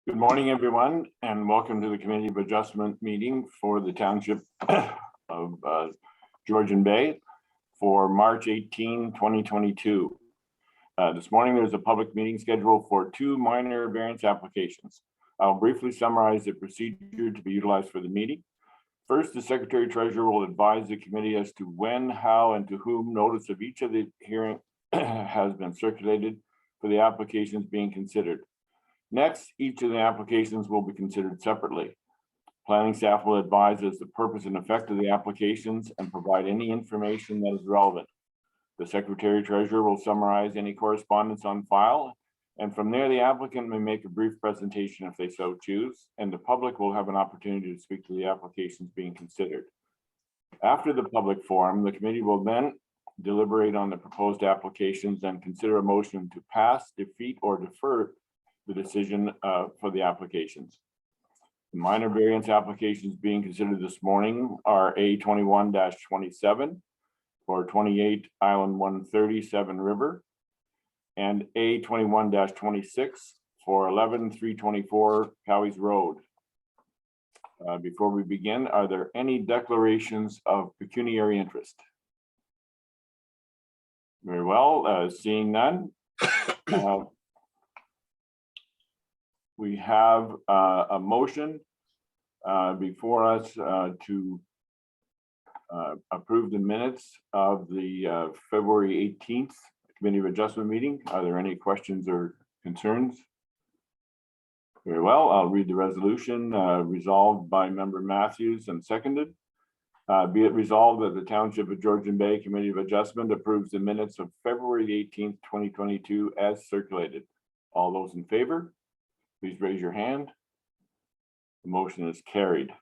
Good morning, everyone, and welcome to the Committee of Adjustment meeting for the Township of Georgian Bay for March 18, 2022. This morning, there's a public meeting scheduled for two minor variance applications. I'll briefly summarize the procedure to be utilized for the meeting. First, the Secretary Treasurer will advise the committee as to when, how, and to whom notice of each of the hearing has been circulated for the applications being considered. Next, each of the applications will be considered separately. Planning staff will advise as the purpose and effect of the applications and provide any information that is relevant. The Secretary Treasurer will summarize any correspondence on file, and from there the applicant may make a brief presentation if they so choose, and the public will have an opportunity to speak to the applications being considered. After the public forum, the committee will then deliberate on the proposed applications and consider a motion to pass, defeat, or defer the decision for the applications. The minor variance applications being considered this morning are A21-27 for 28 Island 130 Severn River and A21-26 for 11-324 Cowie's Road. Before we begin, are there any declarations of pecuniary interest? Very well, seeing none. We have a motion before us to approve the minutes of the February 18th Committee of Adjustment meeting. Are there any questions or concerns? Very well, I'll read the resolution resolved by Member Matthews and seconded. Be it resolved that the Township of Georgian Bay Committee of Adjustment approves the minutes of February 18th, 2022 as circulated. All those in favor, please raise your hand. The motion is carried.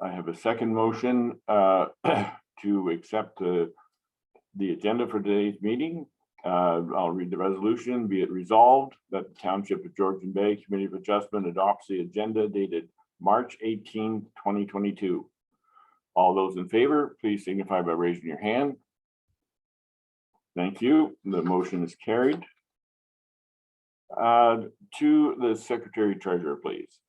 I have a second motion to accept the agenda for today's meeting. I'll read the resolution. Be it resolved that the Township of Georgian Bay Committee of Adjustment adopts the agenda dated March 18, 2022. All those in favor, please signify by raising your hand. Thank you. The motion is carried. To the Secretary Treasurer, please.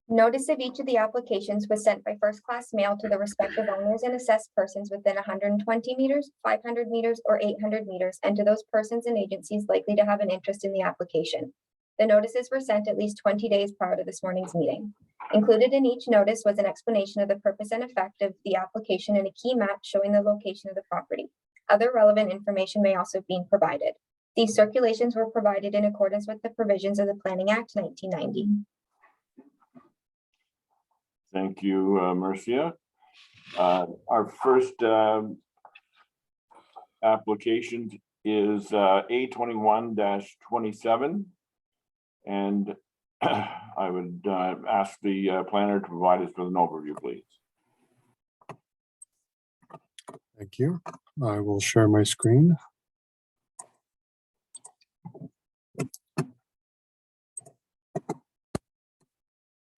Notice of each of the applications was sent by first-class mail to the respective owners and assessed persons within 120 meters, 500 meters, or 800 meters, and to those persons and agencies likely to have an interest in the application. The notices were sent at least 20 days prior to this morning's meeting. Included in each notice was an explanation of the purpose and effect of the application and a key map showing the location of the property. Other relevant information may also be provided. These circulations were provided in accordance with the provisions of the Planning Act 1990. Thank you, Marcia. Our first application is A21-27, and I would ask the planner to provide us with an overview, please. Thank you. I will share my screen.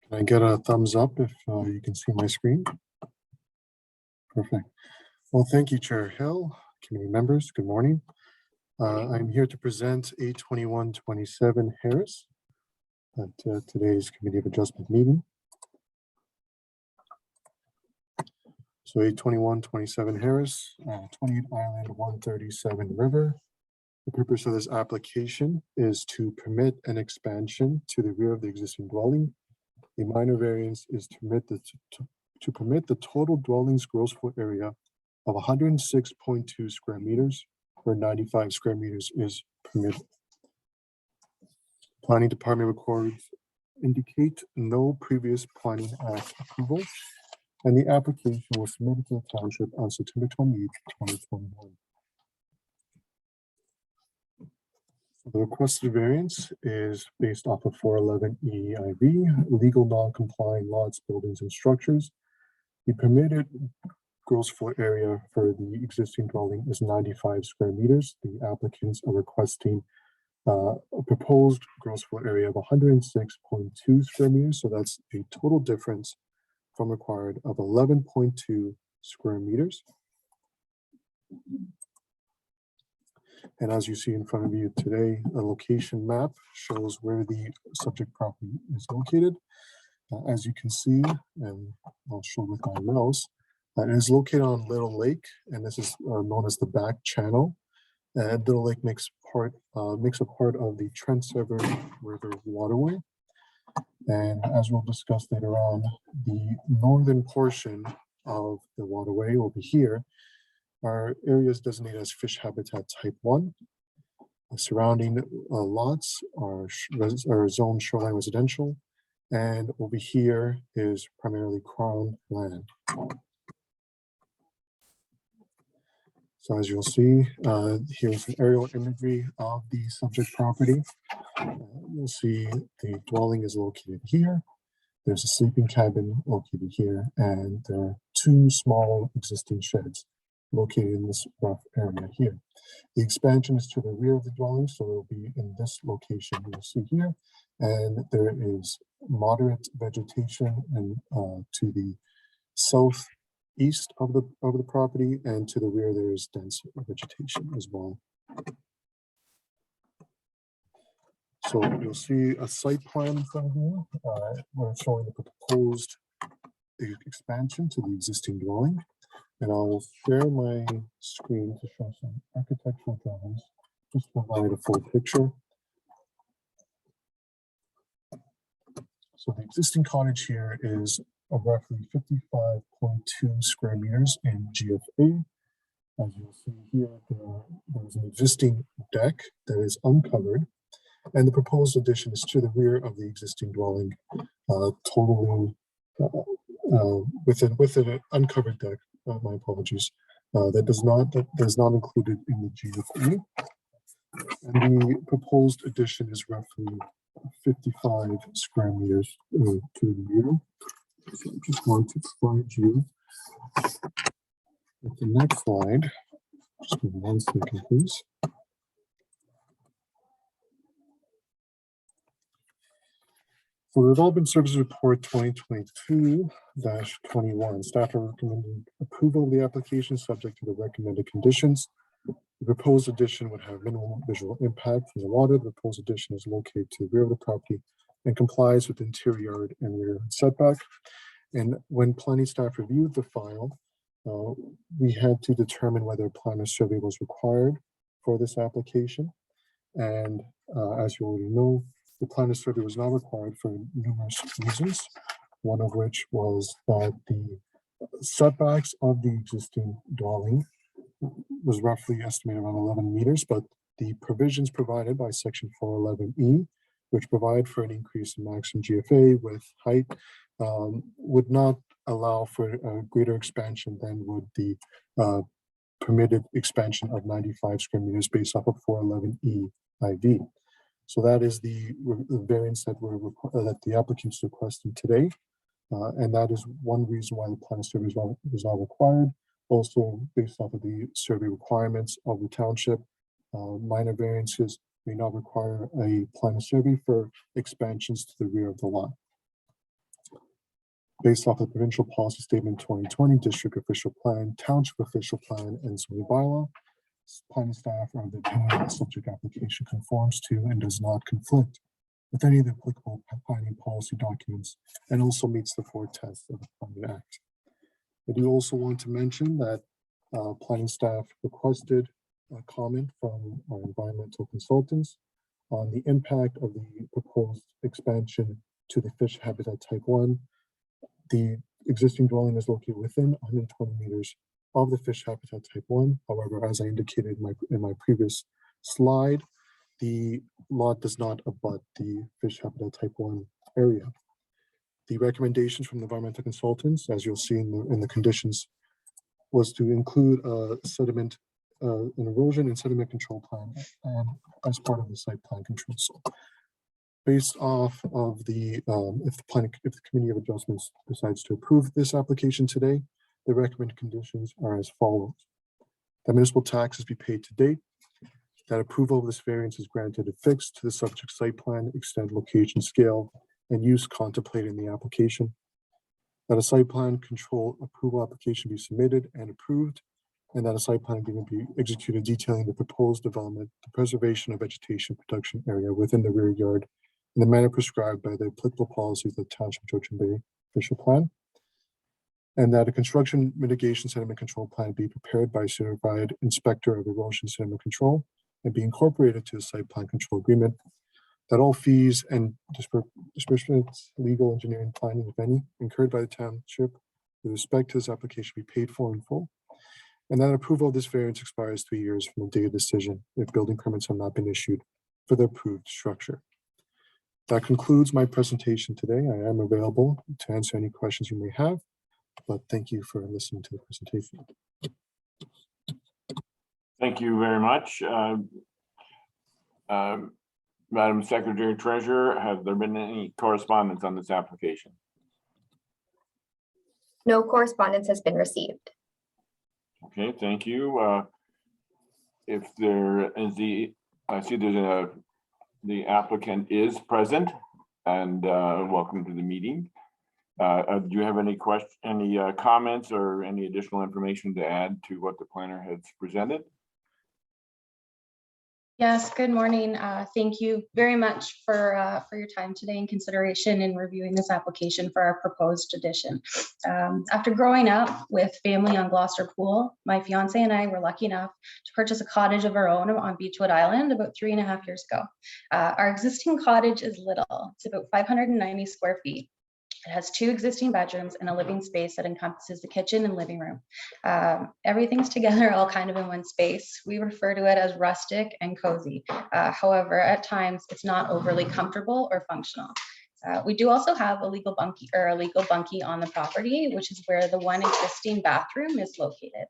Can I get a thumbs up if you can see my screen? Perfect. Well, thank you, Chair Hill, committee members. Good morning. I'm here to present A21-27 Harris at today's Committee of Adjustment meeting. So A21-27 Harris, 28 Island 137 River. The purpose of this application is to permit an expansion to the rear of the existing dwelling. A minor variance is to permit the total dwelling's gross floor area of 106.2 square meters, where 95 square meters is permitted. Planning Department records indicate no previous Planning Act approval, and the application was submitted to the Township on September 28, 2021. The requested variance is based off of 411 EIV, legal non-complying lots, buildings, and structures. The permitted gross floor area for the existing dwelling is 95 square meters. The applicants are requesting a proposed gross floor area of 106.2 square meters. So that's a total difference from required of 11.2 square meters. And as you see in front of you today, a location map shows where the subject property is located. As you can see, and I'll show with my mouse, it is located on Little Lake, and this is known as the back channel. And Little Lake makes a part of the Trent Severn River waterway. And as we'll discuss later on, the northern portion of the waterway over here are areas designated as fish habitat type 1. The surrounding lots are zoned shoreline residential, and over here is primarily Crown land. So as you'll see, here's an aerial imagery of the subject property. You'll see the dwelling is located here. There's a sleeping cabin located here, and there are 2 small existing sheds located in this rough area here. The expansion is to the rear of the dwelling, so it will be in this location you'll see here. And there is moderate vegetation and to the southeast of the property, and to the rear there is dense vegetation as well. So you'll see a site plan in front of you. We're showing the proposed expansion to the existing dwelling. And I'll share my screen to show some architectural drawings, just to provide a full picture. So the existing cottage here is roughly 55.2 square meters in GFA. As you'll see here, there's an existing deck that is uncovered, and the proposed addition is to the rear of the existing dwelling, totaling with an uncovered deck. My apologies. That is not included in the GFA. And the proposed addition is roughly 55 square meters to the rear. So I just want to provide you with the next slide. Just give me 1 second, please. For the Development Services Report 2022-21, staff are recommending approval of the application subject to the recommended conditions. The proposed addition would have minimal visual impact from the water. The proposed addition is located to the rear of the property and complies with interior yard and rear setback. And when planning staff reviewed the file, we had to determine whether a planner survey was required for this application. And as you already know, the planner survey was not required for numerous reasons, one of which was that the setbacks of the existing dwelling was roughly estimated around 11 meters, but the provisions provided by section 411E, which provide for an increase in maximum GFA with height, would not allow for a greater expansion than would the permitted expansion of 95 square meters based off of 411E IV. So that is the variance that the applicant's requesting today. And that is one reason why the planning survey was not required. Also, based off of the survey requirements of the township, minor variances may not require a planning survey for expansions to the rear of the lot. Based off the Provincial Policy Statement 2020, District Official Plan, Township Official Plan, and zoning bylaw, planning staff are of the opinion that the subject application conforms to and does not conflict with any of the applicable planning policy documents, and also meets the 4 tests of the Planning Act. I do also want to mention that planning staff requested a comment from our environmental consultants on the impact of the proposed expansion to the fish habitat type 1. The existing dwelling is located within 120 meters of the fish habitat type 1. However, as I indicated in my previous slide, the lot does not abut the fish habitat type 1 area. The recommendations from the environmental consultants, as you'll see in the conditions, was to include sediment, an erosion and sediment control plan, and as part of the site plan control. So, based off of the if the Committee of Adjustments decides to approve this application today, the recommended conditions are as follows: that municipal taxes be paid to date, that approval of this variance is granted and fixed to the subject site plan, extent, location, scale, and use contemplated in the application, that a site plan control approval application be submitted and approved, and that a site plan agreement be executed detailing the proposed development, the preservation of vegetation production area within the rear yard in the manner prescribed by the applicable policies of the Township of Georgian Bay official plan. And that a construction mitigation sediment control plan be prepared by a certified inspector of erosion sediment control and be incorporated to the site plan control agreement. That all fees and disbursements, legal, engineering, planning, if any, incurred by the township with respect to this application be paid for in full. And that approval of this variance expires 3 years from the date of decision if building permits have not been issued for the approved structure. That concludes my presentation today. I am available to answer any questions you may have, but thank you for listening to the presentation. Thank you very much. Madam Secretary Treasurer, have there been any correspondence on this application? No correspondence has been received. Okay, thank you. If there is I see the applicant is present, and welcome to the meeting. Do you have any comments or any additional information to add to what the planner has presented? Yes, good morning. Thank you very much for your time today and consideration in reviewing this application for our proposed addition. After growing up with family on Gloucester Pool, my fiance and I were lucky enough to purchase a cottage of our own on Beechwood Island about 3.5 years ago. Our existing cottage is little. It's about 590 square feet. It has 2 existing bedrooms and a living space that encompasses the kitchen and living room. Everything's together all kind of in one space. We refer to it as rustic and cozy. However, at times it's not overly comfortable or functional. We do also have a legal bunkie on the property, which is where the one existing bathroom is located.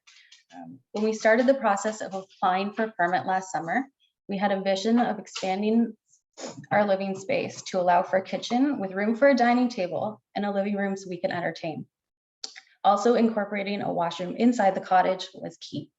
When we started the process of applying for a permit last summer, we had a vision of expanding our living space to allow for a kitchen with room for a dining table and a living room so we can entertain. Also, incorporating a washroom inside the cottage was key.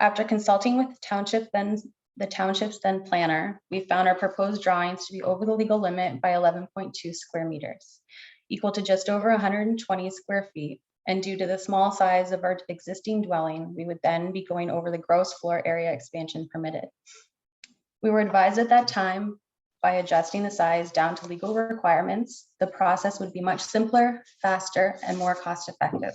After consulting with the township's then planner, we found our proposed drawings to be over the legal limit by 11.2 square meters, equal to just over 120 square feet. And due to the small size of our existing dwelling, we would then be going over the gross floor area expansion permitted. We were advised at that time by adjusting the size down to legal requirements, the process would be much simpler, faster, and more cost effective.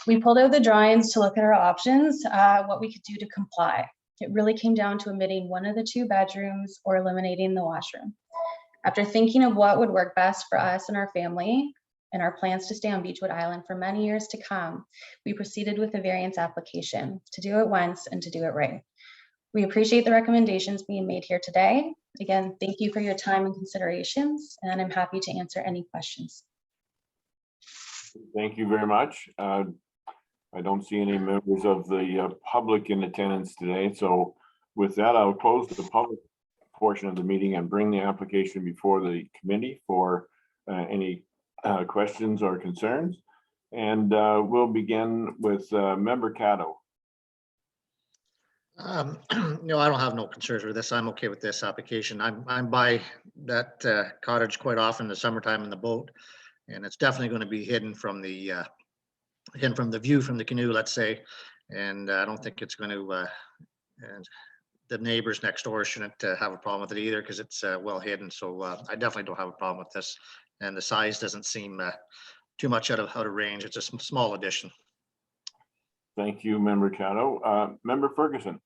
We pulled out the drawings to look at our options, what we could do to comply. It really came down to omitting one of the 2 bedrooms or eliminating the washroom. After thinking of what would work best for us and our family and our plans to stay on Beechwood Island for many years to come, we proceeded with the variance application to do it once and to do it right. We appreciate the recommendations being made here today. Again, thank you for your time and considerations, and I'm happy to answer any questions. Thank you very much. I don't see any members of the public in attendance today. So with that, I'll close the public portion of the meeting and bring the application before the committee for any questions or concerns. And we'll begin with Member Caddo. No, I don't have no concerns with this. I'm okay with this application. I'm by that cottage quite often in the summertime in the boat, and it's definitely going to be hidden from the view from the canoe, let's say. And I don't think it's going to. And the neighbors next door shouldn't have a problem with it either because it's well hidden. So I definitely don't have a problem with this. And the size doesn't seem too much out of range. It's a small addition. Thank you, Member Caddo. Member Ferguson.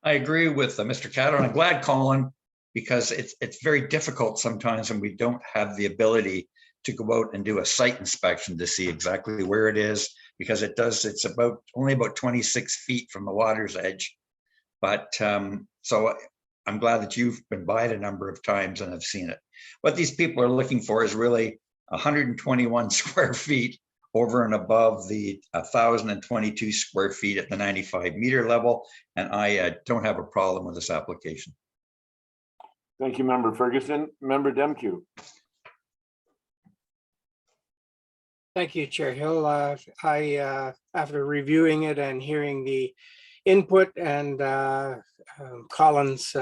I agree with Mr. Caddo, and I'm glad, Colin, because it's very difficult sometimes when we don't have the ability to go out and do a site inspection to see exactly where it is, because it's only about 26 feet from the water's edge. But so I'm glad that you've been by it a number of times and have seen it. What these people are looking for is really 121 square feet over and above the 1,022 square feet at the 95 meter level. And I don't have a problem with this application. Thank you, Member Ferguson. Member Demkew. Thank you, Chair Hill. After reviewing it and hearing the input and Colin's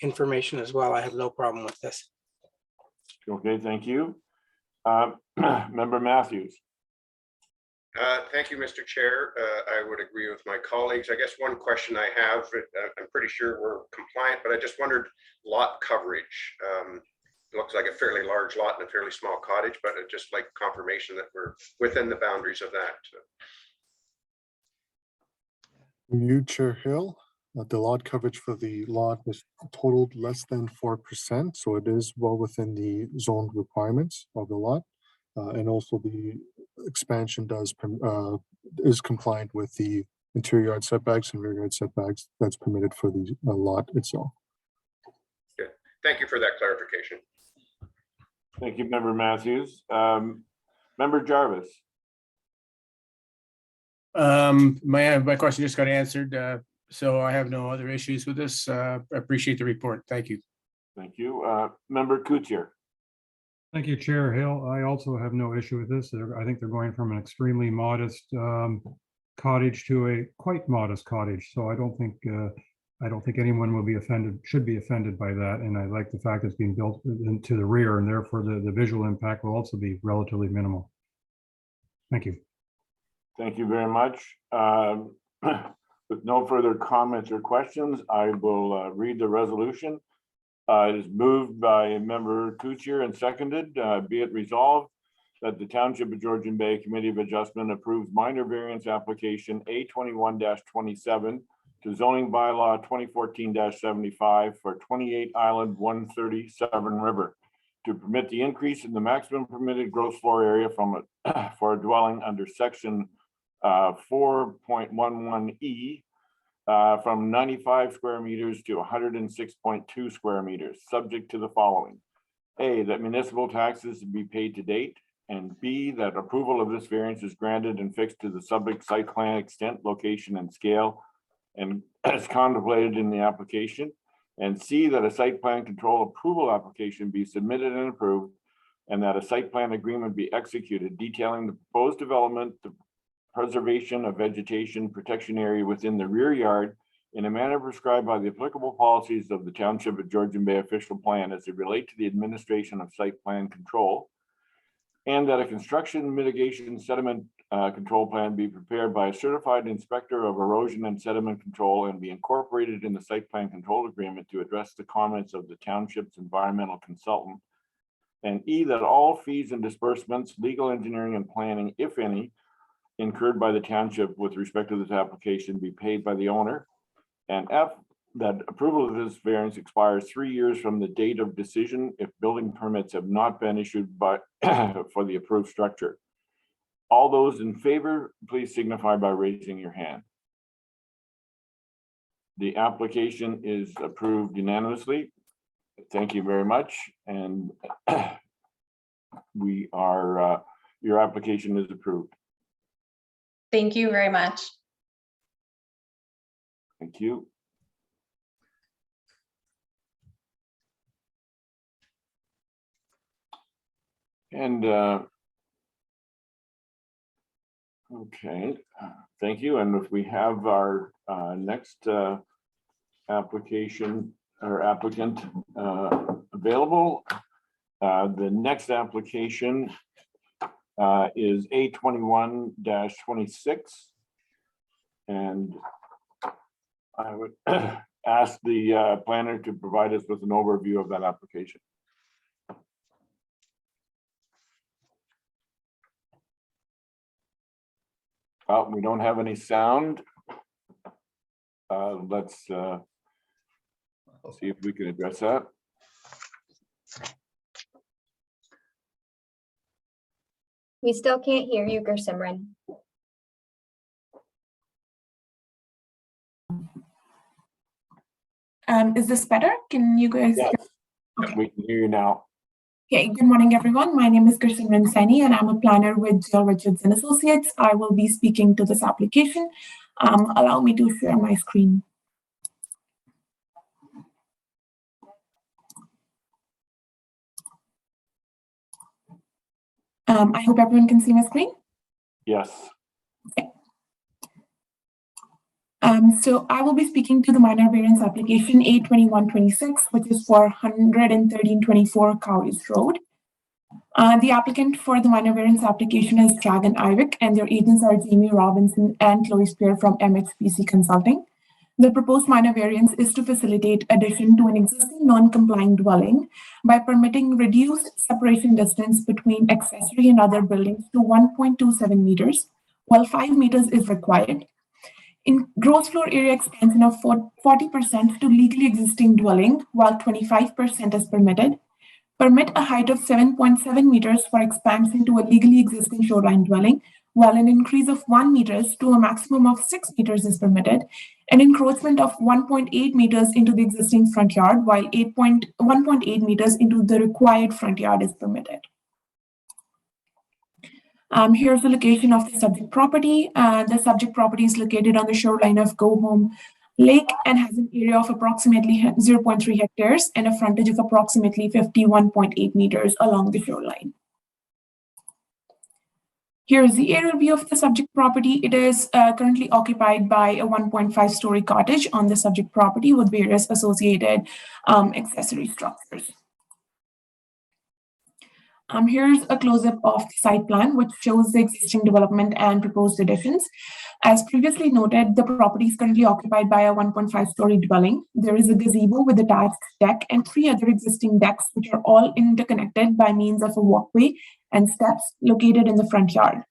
information as well, I have no problem with this. Okay, thank you. Member Matthews. Thank you, Mr. Chair. I would agree with my colleagues. I guess one question I have, I'm pretty sure we're compliant, but I just wondered lot coverage. It looks like a fairly large lot and a fairly small cottage, but I'd just like confirmation that we're within the boundaries of that. You, Chair Hill, the lot coverage for the lot was totaled less than 4%, so it is well within the zoned requirements of the lot. And also the expansion is compliant with the interior yard setbacks and rear yard setbacks that's permitted for the lot itself. Okay. Thank you for that clarification. Thank you, Member Matthews. Member Jarvis. My question just got answered, so I have no other issues with this. I appreciate the report. Thank you. Thank you. Member Kuchar. Thank you, Chair Hill. I also have no issue with this. I think they're going from an extremely modest cottage to a quite modest cottage. So I don't think anyone will be offended, should be offended by that. And I like the fact it's being built into the rear, and therefore the visual impact will also be relatively minimal. Thank you. Thank you very much. With no further comments or questions, I will read the resolution. It is moved by Member Kuchar and seconded. Be it resolved that the Township of Georgian Bay Committee of Adjustment approves minor variance application A21-27 to zoning bylaw 2014-75 for 28 Island 130 Severn River to permit the increase in the maximum permitted gross floor area from for a dwelling under section 4.11E from 95 square meters to 106.2 square meters, subject to the following. A, that municipal taxes be paid to date, and B, that approval of this variance is granted and fixed to the subject site plan extent, location, and scale, and as contemplated in the application, and C, that a site plan control approval application be submitted and approved, and that a site plan agreement be executed detailing the proposed development, the preservation of vegetation protection area within the rear yard in a manner prescribed by the applicable policies of the Township of Georgian Bay official plan as they relate to the administration of site plan control, and that a construction mitigation sediment control plan be prepared by a certified inspector of erosion and sediment control and be incorporated in the site plan control agreement to address the comments of the township's environmental consultant. And E, that all fees and disbursements, legal engineering and planning, if any, incurred by the township with respect to this application be paid by the owner. And F, that approval of this variance expires 3 years from the date of decision if building permits have not been issued by for the approved structure. All those in favor, please signify by raising your hand. The application is approved unanimously. Thank you very much. And we are, your application is approved. Thank you very much. Thank you. And okay, thank you. And if we have our next application or applicant available, the next application is A21-26. And I would ask the planner to provide us with an overview of that application. Oh, we don't have any sound. Let's see if we can address that. We still can't hear you, Gersimran. Is this better? Can you guys? Yes. Okay. We can hear you now. Okay, good morning, everyone. My name is Gersimran Saini, and I'm a planner with Jill Richards and Associates. I will be speaking to this application. Allow me to share my screen. I hope everyone can see my screen. Yes. Okay. So I will be speaking to the minor variance application A21-26, which is for 113-24 Cowie Road. The applicant for the minor variance application is Dragon Ivic, and their agents are Jamie Robinson and Chloe Spear from MHPC Consulting. The proposed minor variance is to facilitate addition to an existing non-compliant dwelling by permitting reduced separation distance between accessory and other buildings to 1.27 meters, while 5 meters is required. In gross floor area expansion of 40% to legally existing dwelling, while 25% is permitted. Permit a height of 7.7 meters for expansion to a legally existing shoreline dwelling, while an increase of 1 meters to a maximum of 6 meters is permitted. An encroachment of 1.8 meters into the existing front yard, while 1.8 meters into the required front yard is permitted. Here's the location of the subject property. The subject property is located on the shoreline of Go Home Lake and has an area of approximately 0.3 hectares and a frontage of approximately 51.8 meters along the shoreline. Here's the aerial view of the subject property. It is currently occupied by a 1.5-story cottage on the subject property with various associated accessory structures. Here's a close-up of the site plan, which shows the existing development and proposed additions. As previously noted, the property is currently occupied by a 1.5-story dwelling. There is a gazebo with attached deck and 3 other existing decks, which are all interconnected by means of a walkway and steps located in the front yard.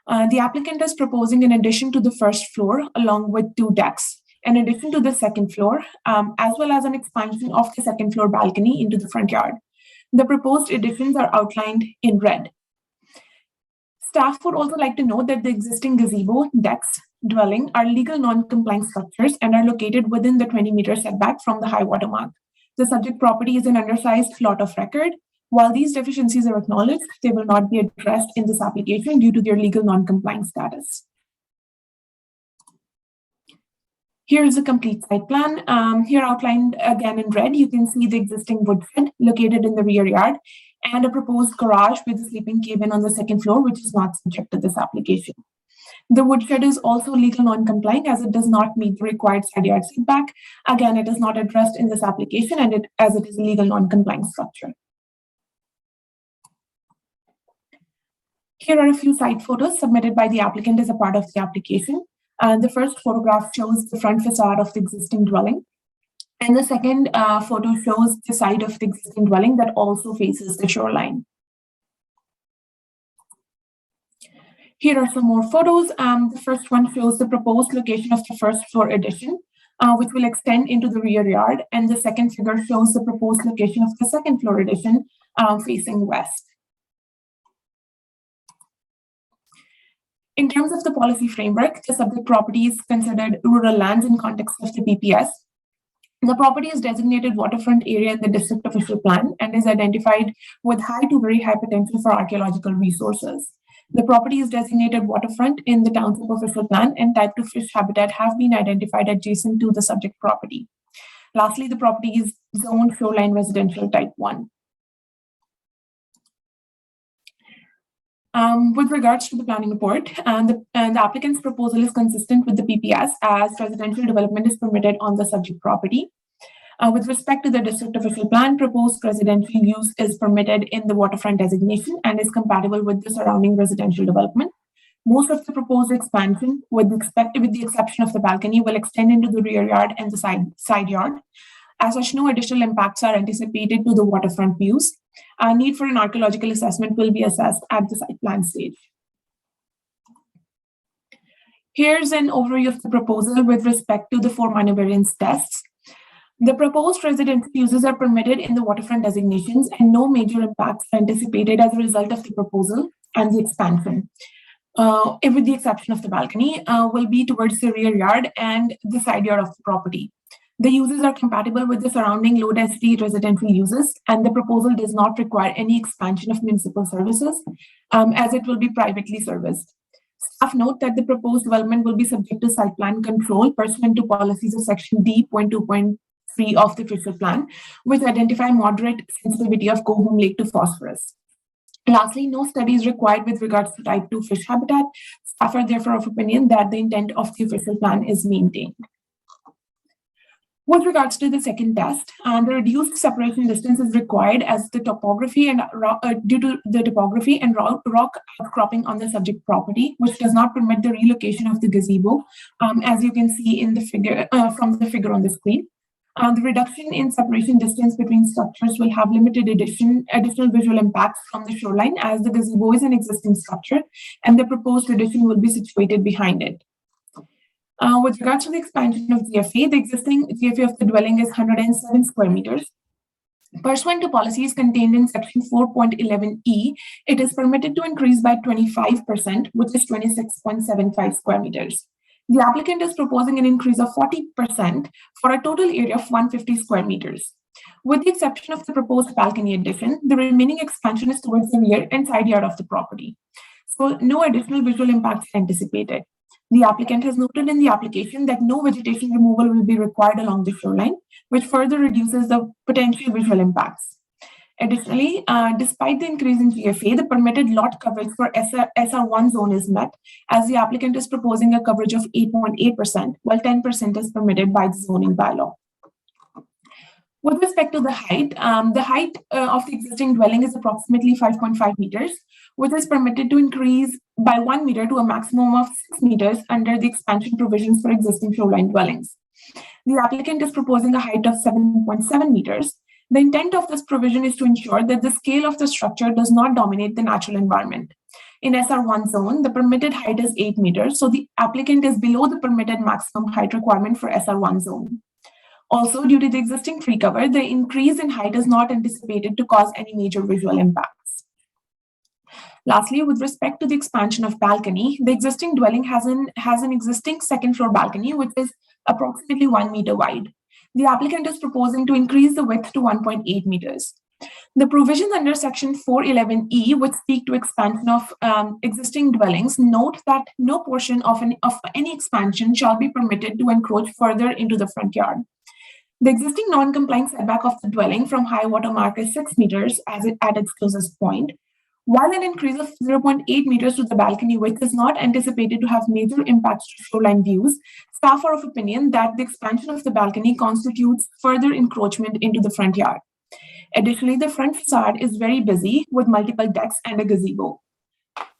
The applicant is proposing an addition to the first floor along with 2 decks, an addition to the second floor, as well as an expansion of the second floor balcony into the front yard. The proposed additions are outlined in red. Staff would also like to note that the existing gazebo, decks, dwelling are legal non-compliant structures and are located within the 20-meter setback from the high water mark. The subject property is an undersized lot of record. While these deficiencies are acknowledged, they will not be addressed in this application due to their legal non-compliant status. Here's a complete site plan. Here outlined again in red, you can see the existing woodshed located in the rear yard and a proposed garage with a sleeping cabin on the second floor, which is not subject to this application. The woodshed is also legal non-compliant as it does not meet the required side yard setback. Again, it is not addressed in this application and as it is a legal non-compliant structure. Here are a few site photos submitted by the applicant as a part of the application. The first photograph shows the front facade of the existing dwelling. And the second photo shows the side of the existing dwelling that also faces the shoreline. Here are some more photos. The first one shows the proposed location of the first floor addition, which will extend into the rear yard. And the second figure shows the proposed location of the second floor addition facing west. In terms of the policy framework, the subject property is considered rural lands in context of the PPS. The property is designated waterfront area in the district official plan and is identified with high to very high potential for archaeological resources. The property is designated waterfront in the township official plan and type 2 fish habitat have been identified adjacent to the subject property. Lastly, the property is zoned shoreline residential type 1. With regards to the planning report, the applicant's proposal is consistent with the PPS as residential development is permitted on the subject property. With respect to the district official plan, proposed residential use is permitted in the waterfront designation and is compatible with the surrounding residential development. Most of the proposed expansion, with the exception of the balcony, will extend into the rear yard and the side yard. As such, no additional impacts are anticipated to the waterfront views. Our need for an archaeological assessment will be assessed at the site plan stage. Here's an overview of the proposal with respect to the 4 minor variance tests. The proposed residential uses are permitted in the waterfront designations and no major impacts are anticipated as a result of the proposal and the expansion. With the exception of the balcony, will be towards the rear yard and the side yard of the property. The uses are compatible with the surrounding low-density residential uses, and the proposal does not require any expansion of municipal services, as it will be privately serviced. Staff note that the proposed development will be subject to site plan control pursuant to policies of Section D.2.3 of the official plan, which identify moderate sensitivity of Go Home Lake to phosphorus. Lastly, no study is required with regards to type 2 fish habitat. Staff are therefore of opinion that the intent of the official plan is maintained. With regards to the second test, the reduced separation distance is required as the topography and due to the topography and rock outcropping on the subject property, which does not permit the relocation of the gazebo, as you can see in the figure from the figure on the screen. The reduction in separation distance between structures will have limited additional visual impacts from the shoreline, as the gazebo is an existing structure and the proposed addition will be situated behind it. With regards to the expansion of GFA, the existing GFA of the dwelling is 107 square meters. Pursuant to policies contained in section 4.11e, it is permitted to increase by 25%, which is 26.75 square meters. The applicant is proposing an increase of 40% for a total area of 150 square meters. With the exception of the proposed balcony addition, the remaining expansion is towards the rear and side yard of the property. So no additional visual impacts are anticipated. The applicant has noted in the application that no vegetation removal will be required along the shoreline, which further reduces the potential visual impacts. Additionally, despite the increase in GFA, the permitted lot coverage for SR1 zone is met, as the applicant is proposing a coverage of 8.8%, while 10% is permitted by the zoning bylaw. With respect to the height of the existing dwelling is approximately 5.5 meters, which is permitted to increase by 1 meter to a maximum of 6 meters under the expansion provisions for existing shoreline dwellings. The applicant is proposing a height of 7.7 meters. The intent of this provision is to ensure that the scale of the structure does not dominate the natural environment. In SR1 zone, the permitted height is 8 meters, so the applicant is below the permitted maximum height requirement for SR1 zone. Also, due to the existing tree cover, the increase in height is not anticipated to cause any major visual impacts. Lastly, with respect to the expansion of balcony, the existing dwelling has an existing second floor balcony, which is approximately 1 meter wide. The applicant is proposing to increase the width to 1.8 meters. The provisions under section 411E, which speak to expansion of existing dwellings, note that no portion of any expansion shall be permitted to encroach further into the front yard. The existing non-complying setback of the dwelling from high water mark is 6 meters at its closest point. While an increase of 0.8 meters to the balcony width is not anticipated to have major impacts to shoreline views, staff are of opinion that the expansion of the balcony constitutes further encroachment into the front yard. Additionally, the front facade is very busy with multiple decks and a gazebo.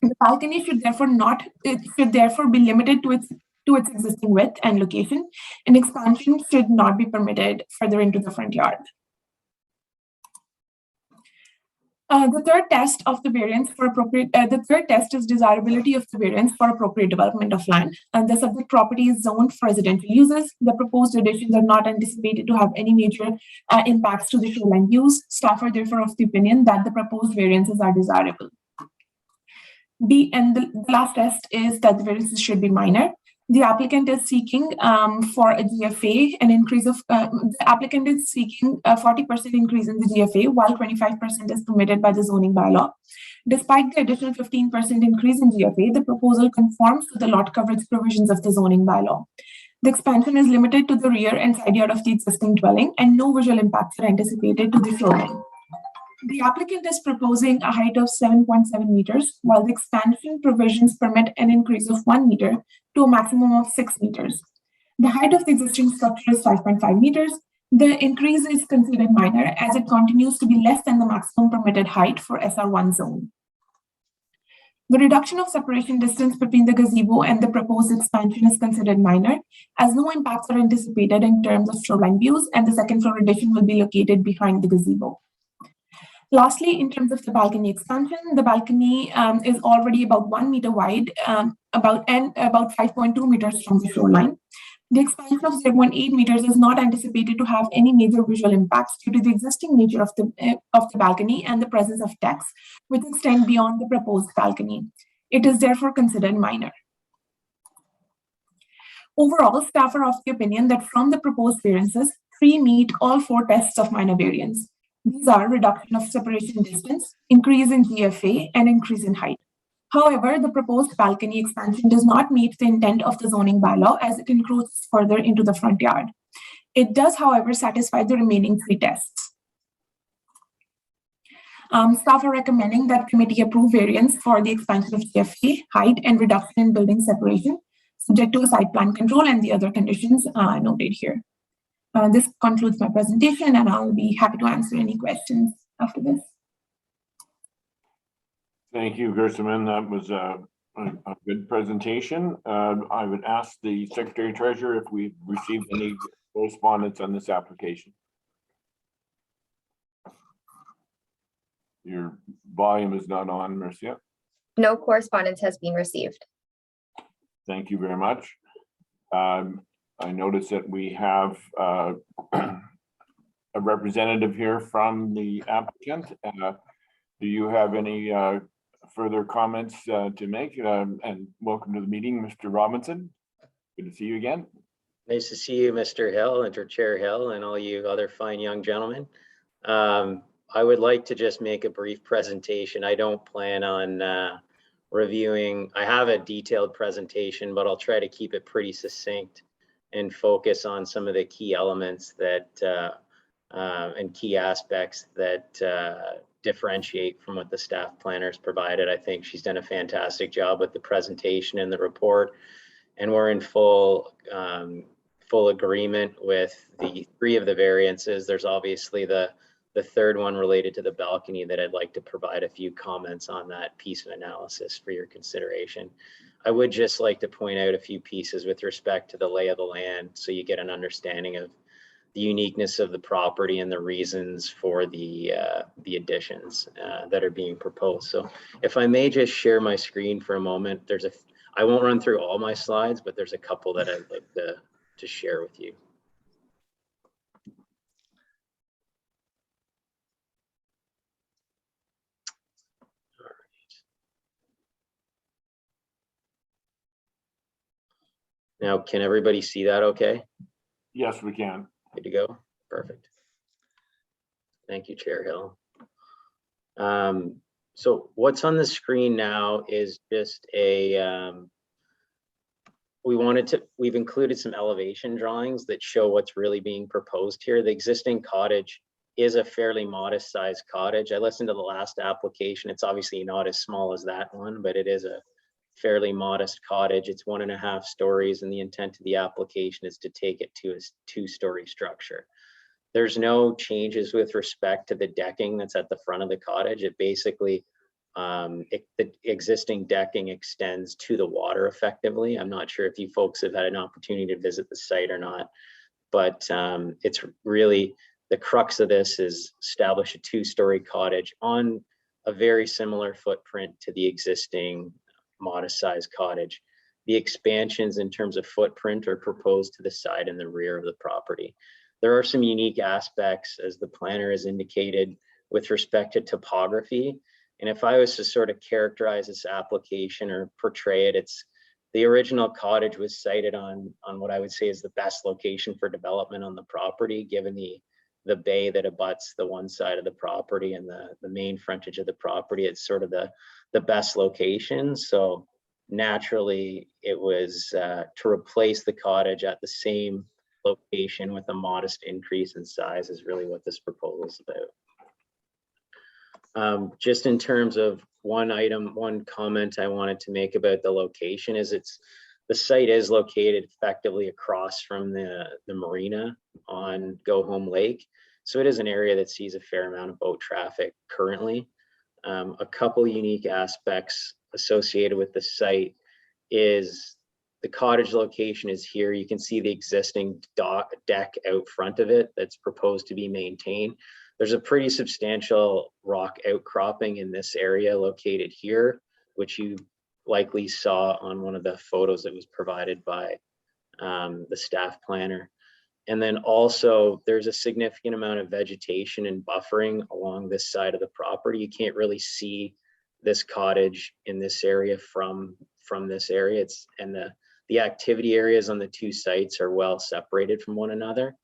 The balcony should therefore be limited to its existing width and location, and expansion should not be permitted further into the front yard. The third test of the variance for appropriate. The third test is desirability of the variance for appropriate development of land, and the subject property is zoned for residential uses. The proposed additions are not anticipated to have any major impacts to the shoreline views. Staff are therefore of the opinion that the proposed variances are desirable. And the last test is that the variances should be minor. The applicant is seeking for a GFA, an increase of, the applicant is seeking a 40% increase in the GFA, while 25% is permitted by the zoning bylaw. Despite the additional 15% increase in GFA, the proposal conforms to the lot coverage provisions of the zoning bylaw. The expansion is limited to the rear and side yard of the existing dwelling, and no visual impacts are anticipated to the shoreline. The applicant is proposing a height of 7.7 meters, while the expansion provisions permit an increase of 1 meter to a maximum of 6 meters. The height of the existing structure is 5.5 meters. The increase is considered minor as it continues to be less than the maximum permitted height for SR1 zone. The reduction of separation distance between the gazebo and the proposed expansion is considered minor, as no impacts are anticipated in terms of shoreline views, and the second floor addition will be located behind the gazebo. Lastly, in terms of the balcony expansion, the balcony is already about 1 meter wide, about 5.2 meters from the shoreline. The expansion of 0.8 meters is not anticipated to have any major visual impacts due to the existing nature of the balcony and the presence of decks, which extend beyond the proposed balcony. It is therefore considered minor. Overall, staff are of the opinion that from the proposed variances, 3 meet all 4 tests of minor variance. These are reduction of separation distance, increase in GFA, and increase in height. However, the proposed balcony expansion does not meet the intent of the zoning bylaw as it encroaches further into the front yard. It does, however, satisfy the remaining 3 tests. Staff are recommending that committee approve variance for the expansion of GFA, height, and reduction in building separation, subject to a site plan control and the other conditions noted here. This concludes my presentation, and I'll be happy to answer any questions after this. Thank you, Gersaman. That was a good presentation. I would ask the Secretary Treasurer if we've received any correspondence on this application. Your volume is not on, Marcia. No correspondence has been received. Thank you very much. I notice that we have a representative here from the applicant. Do you have any further comments to make? And welcome to the meeting, Mr. Robinson. Good to see you again. Nice to see you, Mr. Hill, Chair Hill, and all you other fine young gentlemen. I would like to just make a brief presentation. I don't plan on reviewing. I have a detailed presentation, but I'll try to keep it pretty succinct and focus on some of the key elements that and key aspects that differentiate from what the staff planners provided. I think she's done a fantastic job with the presentation and the report, and we're in full agreement with the 3 of the variances. There's obviously the third one related to the balcony that I'd like to provide a few comments on that piece of analysis for your consideration. I would just like to point out a few pieces with respect to the lay of the land, so you get an understanding of the uniqueness of the property and the reasons for the additions that are being proposed. So if I may just share my screen for a moment, I won't run through all my slides, but there's a couple that I'd like to share with you. Now, can everybody see that okay? Yes, we can. Good to go? Perfect. Thank you, Chair Hill. So what's on the screen now is just we've included some elevation drawings that show what's really being proposed here. The existing cottage is a fairly modest sized cottage. I listened to the last application. It's obviously not as small as that one, but it is a fairly modest cottage. It's 1.5 stories, and the intent of the application is to take it to a 2-story structure. There's no changes with respect to the decking that's at the front of the cottage. It basically, the existing decking extends to the water effectively. I'm not sure if you folks have had an opportunity to visit the site or not, but it's really, the crux of this is establish a 2-story cottage on a very similar footprint to the existing modest sized cottage. The expansions in terms of footprint are proposed to the side and the rear of the property. There are some unique aspects, as the planner has indicated, with respect to topography. And if I was to sort of characterize this application or portray it, it's the original cottage was sited on what I would say is the best location for development on the property, given the bay that abuts the one side of the property and the main frontage of the property. It's sort of the best location. So naturally it was to replace the cottage at the same location with a modest increase in size is really what this proposal is about. Just in terms of one comment I wanted to make about the location is the site is located effectively across from the marina on Go Home Lake. So it is an area that sees a fair amount of boat traffic currently. A couple unique aspects associated with the site is the cottage location is here. You can see the existing deck out front of it that's proposed to be maintained. There's a pretty substantial rock outcropping in this area located here, which you likely saw on one of the photos that was provided by the staff planner. And then also there's a significant amount of vegetation and buffering along this side of the property. You can't really see this cottage in this area from this area. The activity areas on the 2 sites are well separated from one another.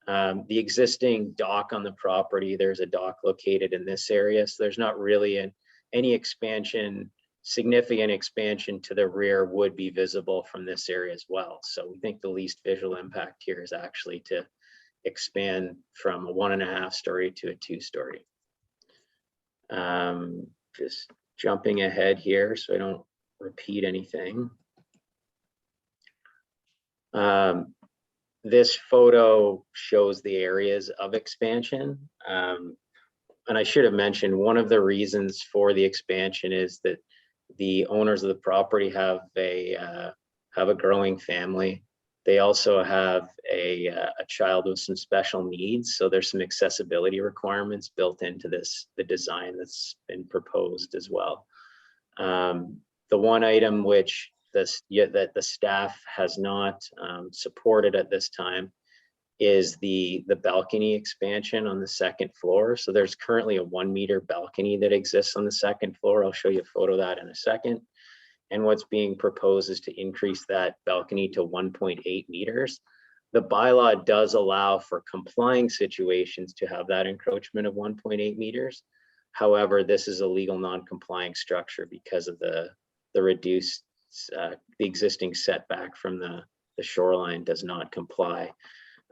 The existing dock on the property, there's a dock located in this area. So there's not really any expansion, significant expansion to the rear would be visible from this area as well. So we think the least visual impact here is actually to expand from a 1.5 story to a 2-story. Just jumping ahead here so I don't repeat anything. This photo shows the areas of expansion. And I should have mentioned, one of the reasons for the expansion is that the owners of the property have a growing family. They also have a child with some special needs. So there's some accessibility requirements built into the design that's been proposed as well. The one item which that the staff has not supported at this time is the balcony expansion on the second floor. So there's currently a 1 meter balcony that exists on the second floor. I'll show you a photo of that in a second. And what's being proposed is to increase that balcony to 1.8 meters. The bylaw does allow for complying situations to have that encroachment of 1.8 meters. However, this is a legal non-complying structure because of the reduced, the existing setback from the shoreline does not comply.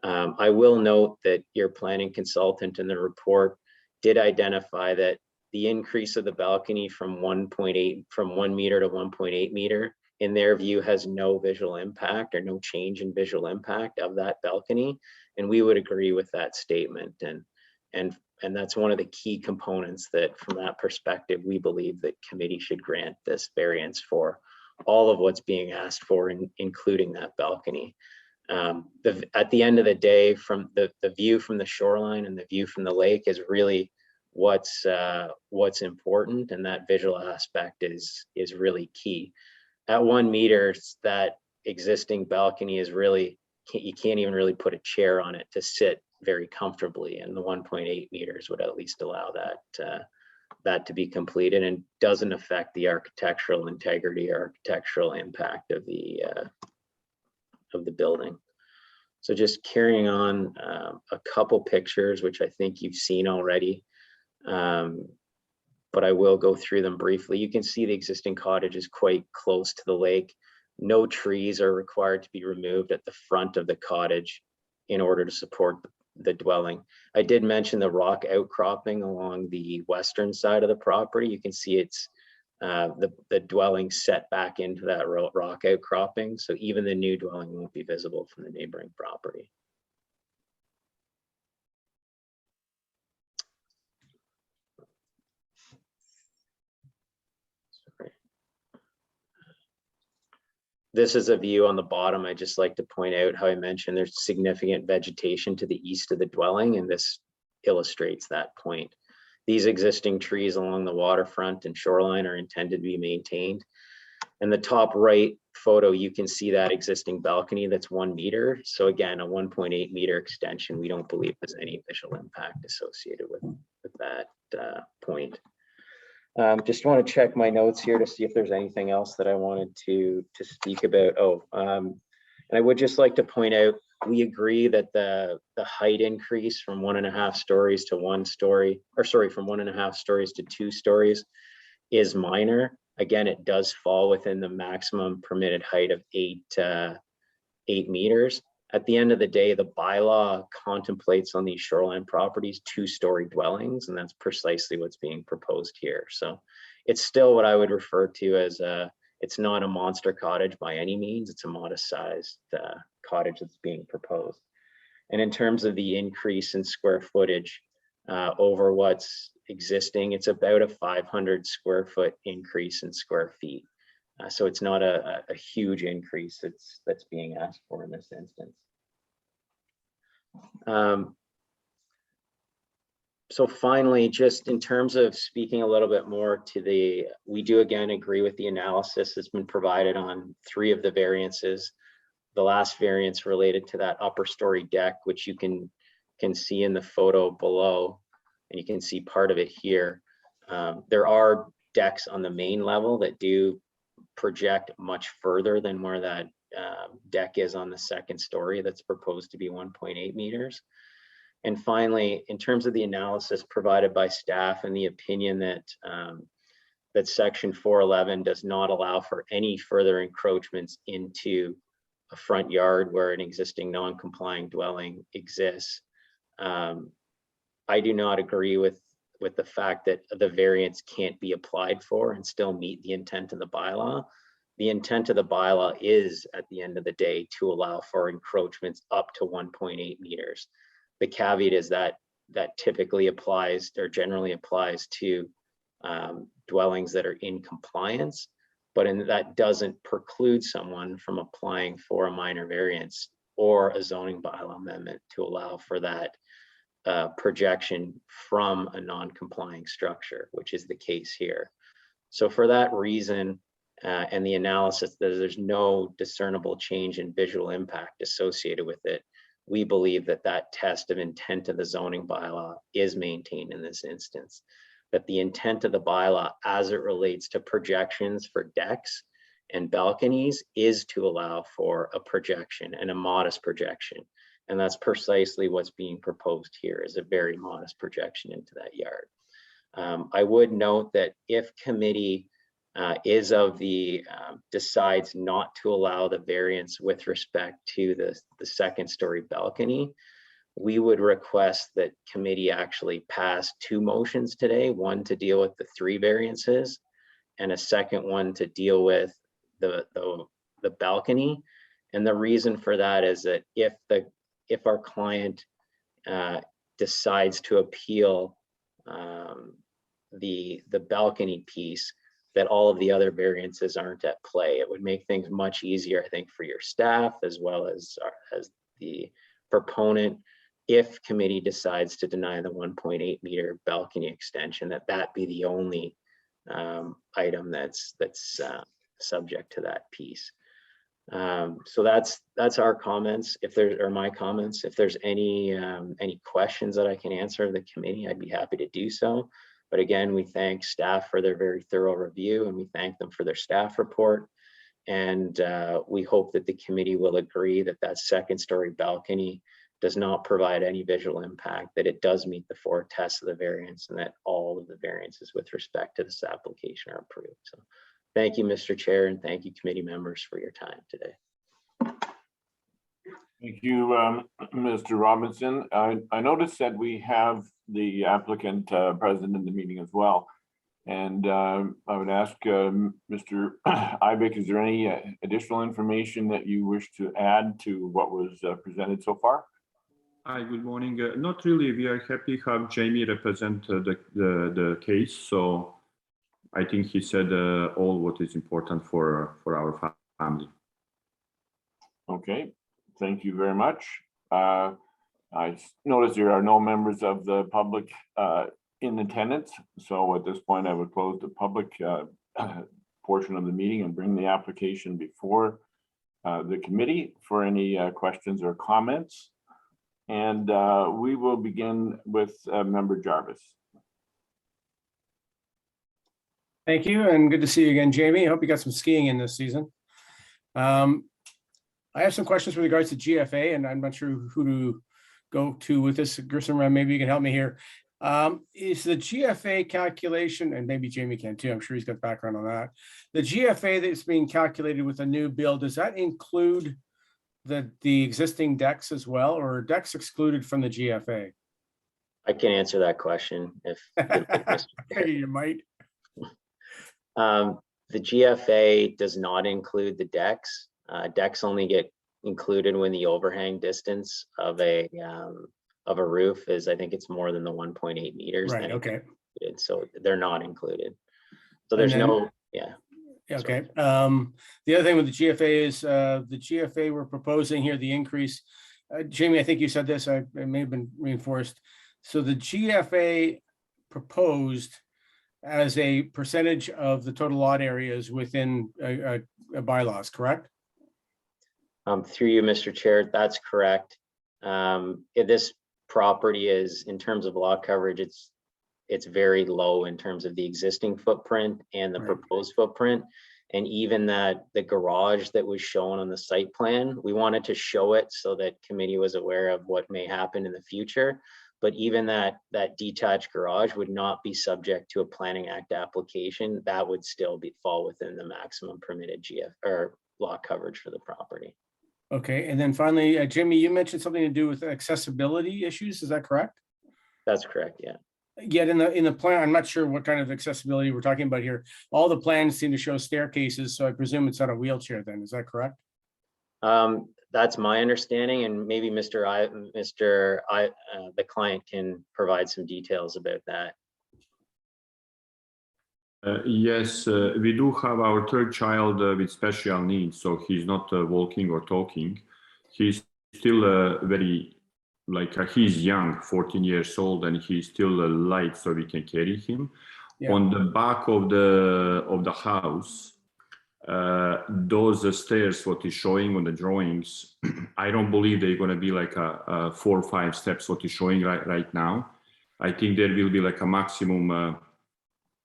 I will note that your planning consultant in the report did identify that the increase of the balcony from 1 meter to 1.8 meter, in their view, has no visual impact or no change in visual impact of that balcony. And we would agree with that statement. And that's one of the key components that, from that perspective, we believe that committee should grant this variance for all of what's being asked for, including that balcony. At the end of the day, from the view from the shoreline and the view from the lake is really what's important, and that visual aspect is really key. At 1 meter, that existing balcony is really, you can't even really put a chair on it to sit very comfortably, and the 1.8 meters would at least allow that to be completed, and doesn't affect the architectural integrity or architectural impact of the building. So just carrying on, a couple pictures which I think you've seen already, but I will go through them briefly. You can see the existing cottage is quite close to the lake. No trees are required to be removed at the front of the cottage in order to support the dwelling. I did mention the rock outcropping along the western side of the property. You can see it's the dwelling set back into that rock outcropping. So even the new dwelling won't be visible from the neighboring property. This is a view on the bottom. I just like to point out how I mentioned there's significant vegetation to the east of the dwelling, and this illustrates that point. These existing trees along the waterfront and shoreline are intended to be maintained. In the top right photo, you can see that existing balcony that's 1 meter. So again, a 1.8 meter extension, we don't believe there's any visual impact associated with that point. Just want to check my notes here to see if there's anything else that I wanted to speak about. And I would just like to point out, we agree that the height increase from 1.5 stories to 1 story, or sorry, from 1.5 stories to 2 stories is minor. Again, it does fall within the maximum permitted height of 8 meters. At the end of the day, the bylaw contemplates on these shoreline properties 2-story dwellings, and that's precisely what's being proposed here. So it's still what I would refer to as it's not a monster cottage by any means. It's a modest sized cottage that's being proposed. And in terms of the increase in square footage over what's existing, it's about a 500 square foot increase in square feet. So it's not a huge increase that's being asked for in this instance. So finally, just in terms of speaking a little bit more to we do again agree with the analysis that's been provided on 3 of the variances. The last variance related to that upper story deck, which you can see in the photo below, and you can see part of it here. There are decks on the main level that do project much further than where that deck is on the second story that's proposed to be 1.8 meters. And finally, in terms of the analysis provided by staff and the opinion that that section 411 does not allow for any further encroachments into a front yard where an existing non-complying dwelling exists, I do not agree with the fact that the variance can't be applied for and still meet the intent of the bylaw. the intent of the bylaw is, at the end of the day, to allow for encroachments up to 1.8 meters. The caveat is that typically applies, or generally applies, to dwellings that are in compliance, but that doesn't preclude someone from applying for a minor variance or a zoning bylaw amendment to allow for that projection from a non-complying structure, which is the case here. So for that reason, and the analysis that there's no discernible change in visual impact associated with it, we believe that that test of intent of the zoning bylaw is maintained in this instance. That the intent of the bylaw as it relates to projections for decks and balconies is to allow for a projection, and a modest projection. And that's precisely what's being proposed here, is a very modest projection into that yard. I would note that if committee is of the decides not to allow the variance with respect to the second story balcony, we would request that committee actually pass 2 motions today, one to deal with the 3 variances and a second one to deal with the balcony. And the reason for that is that if our client decides to appeal the balcony piece, that all of the other variances aren't at play. It would make things much easier, I think, for your staff as well as the proponent. If committee decides to deny the 1.8 meter balcony extension, that be the only item that's subject to that piece. So that's our comments. If there are my comments, if there's any questions that I can answer of the committee, I'd be happy to do so. But again, we thank staff for their very thorough review, and we thank them for their staff report. And we hope that the committee will agree that that second story balcony does not provide any visual impact, that it does meet the 4 tests of the variance, and that all of the variances with respect to this application are approved. So thank you, Mr. Chair, and thank you, committee members, for your time today. Thank you, Mr. Robinson. I noticed that we have the applicant present in the meeting as well. And I would ask Mr. Ibeck, is there any additional information that you wish to add to what was presented so far? Hi, good morning. Not really. We are happy to have Jamie represent the case. So I think he said all what is important for our family. Okay, thank you very much. I notice there are no members of the public in attendance. So at this point, I would close the public portion of the meeting and bring the application before the committee for any questions or comments. And we will begin with Member Jarvis. Thank you, and good to see you again, Jamie. I hope you got some skiing in this season. I have some questions with regards to GFA, and I'm not sure who to go to with this. Grissom, maybe you can help me here. Is the GFA calculation, and maybe Jamie can too, I'm sure he's got background on that. The GFA that's being calculated with a new build, does that include the existing decks as well, or are decks excluded from the GFA? I can answer that question if you might. The GFA does not include the decks. Decks only get included when the overhang distance of a roof is, I think it's more than the 1.8 meters. Right. Okay. So they're not included. So there's no, yeah. Okay. The other thing with the GFA is the GFA we're proposing here, the increase. Jamie, I think you said this, it may have been reinforced. So the GFA proposed as a percentage of the total lot areas within a bylaws, correct? Through you, Mr. Chair, that's correct. This property is, in terms of lot coverage, it's very low in terms of the existing footprint and the proposed footprint. And even that the garage that was shown on the site plan, we wanted to show it so that committee was aware of what may happen in the future. But even that detached garage would not be subject to a Planning Act application. That would still fall within the maximum permitted GF or lot coverage for the property. Okay, and then finally, Jamie, you mentioned something to do with accessibility issues. Is that correct? That's correct, yeah. Yet in the plan, I'm not sure what kind of accessibility we're talking about here. All the plans seem to show staircases, so I presume it's not a wheelchair then, is that correct? That's my understanding, and maybe the client can provide some details about that. Yes, we do have our third child with special needs, so he's not walking or talking. He's still very, he's young, 14 years old, and he's still light, so we can carry him. Yeah. On the back of the house, those stairs, what is showing on the drawings, I don't believe they're going to be like a 4 or 5 steps, what is showing right now. I think there will be like a maximum,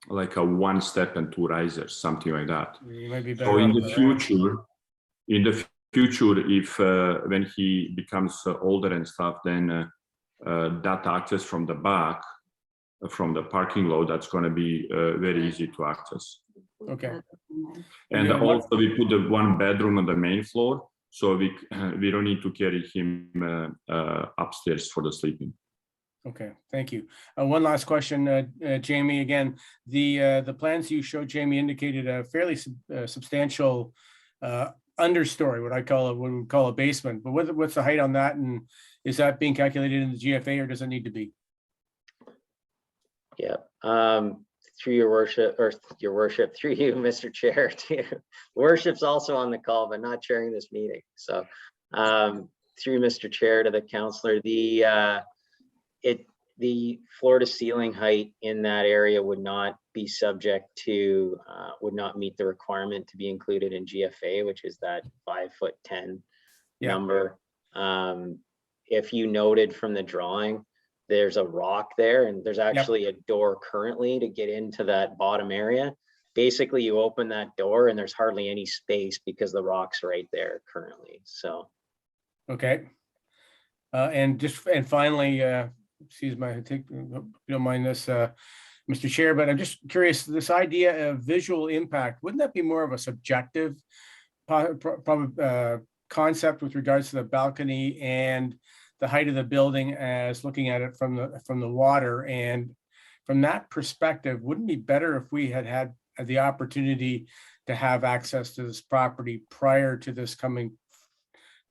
like a 1 step and 2 risers, something like that. So in the future, if when he becomes older and stuff, then that access from the back, from the parking lot, that's going to be very easy to access. Okay. And also we put the 1 bedroom on the main floor, so we don't need to carry him upstairs for the sleeping. Okay, thank you. One last question, Jamie. Again, the plans you showed, Jamie, indicated a fairly substantial understory, what we would call a basement. But what's the height on that, and is that being calculated in the GFA, or does it need to be? Yeah. Through your worship, through you, Mr. Chair, too. Worship's also on the call, but not chairing this meeting. So through Mr. Chair to the councillor, the floor to ceiling height in that area would not be subject to, would not meet the requirement to be included in GFA, which is that 5'10" number. If you noted from the drawing, there's a rock there, and there's actually a door currently to get into that bottom area. Basically, you open that door and there's hardly any space because the rock's right there currently. So, okay. And finally, excuse my, you don't mind this, Mr. Chair, but I'm just curious, this idea of visual impact, wouldn't that be more of a subjective concept with regards to the balcony and the height of the building as looking at it from the water? And from that perspective, wouldn't it be better if we had the opportunity to have access to this property prior to this coming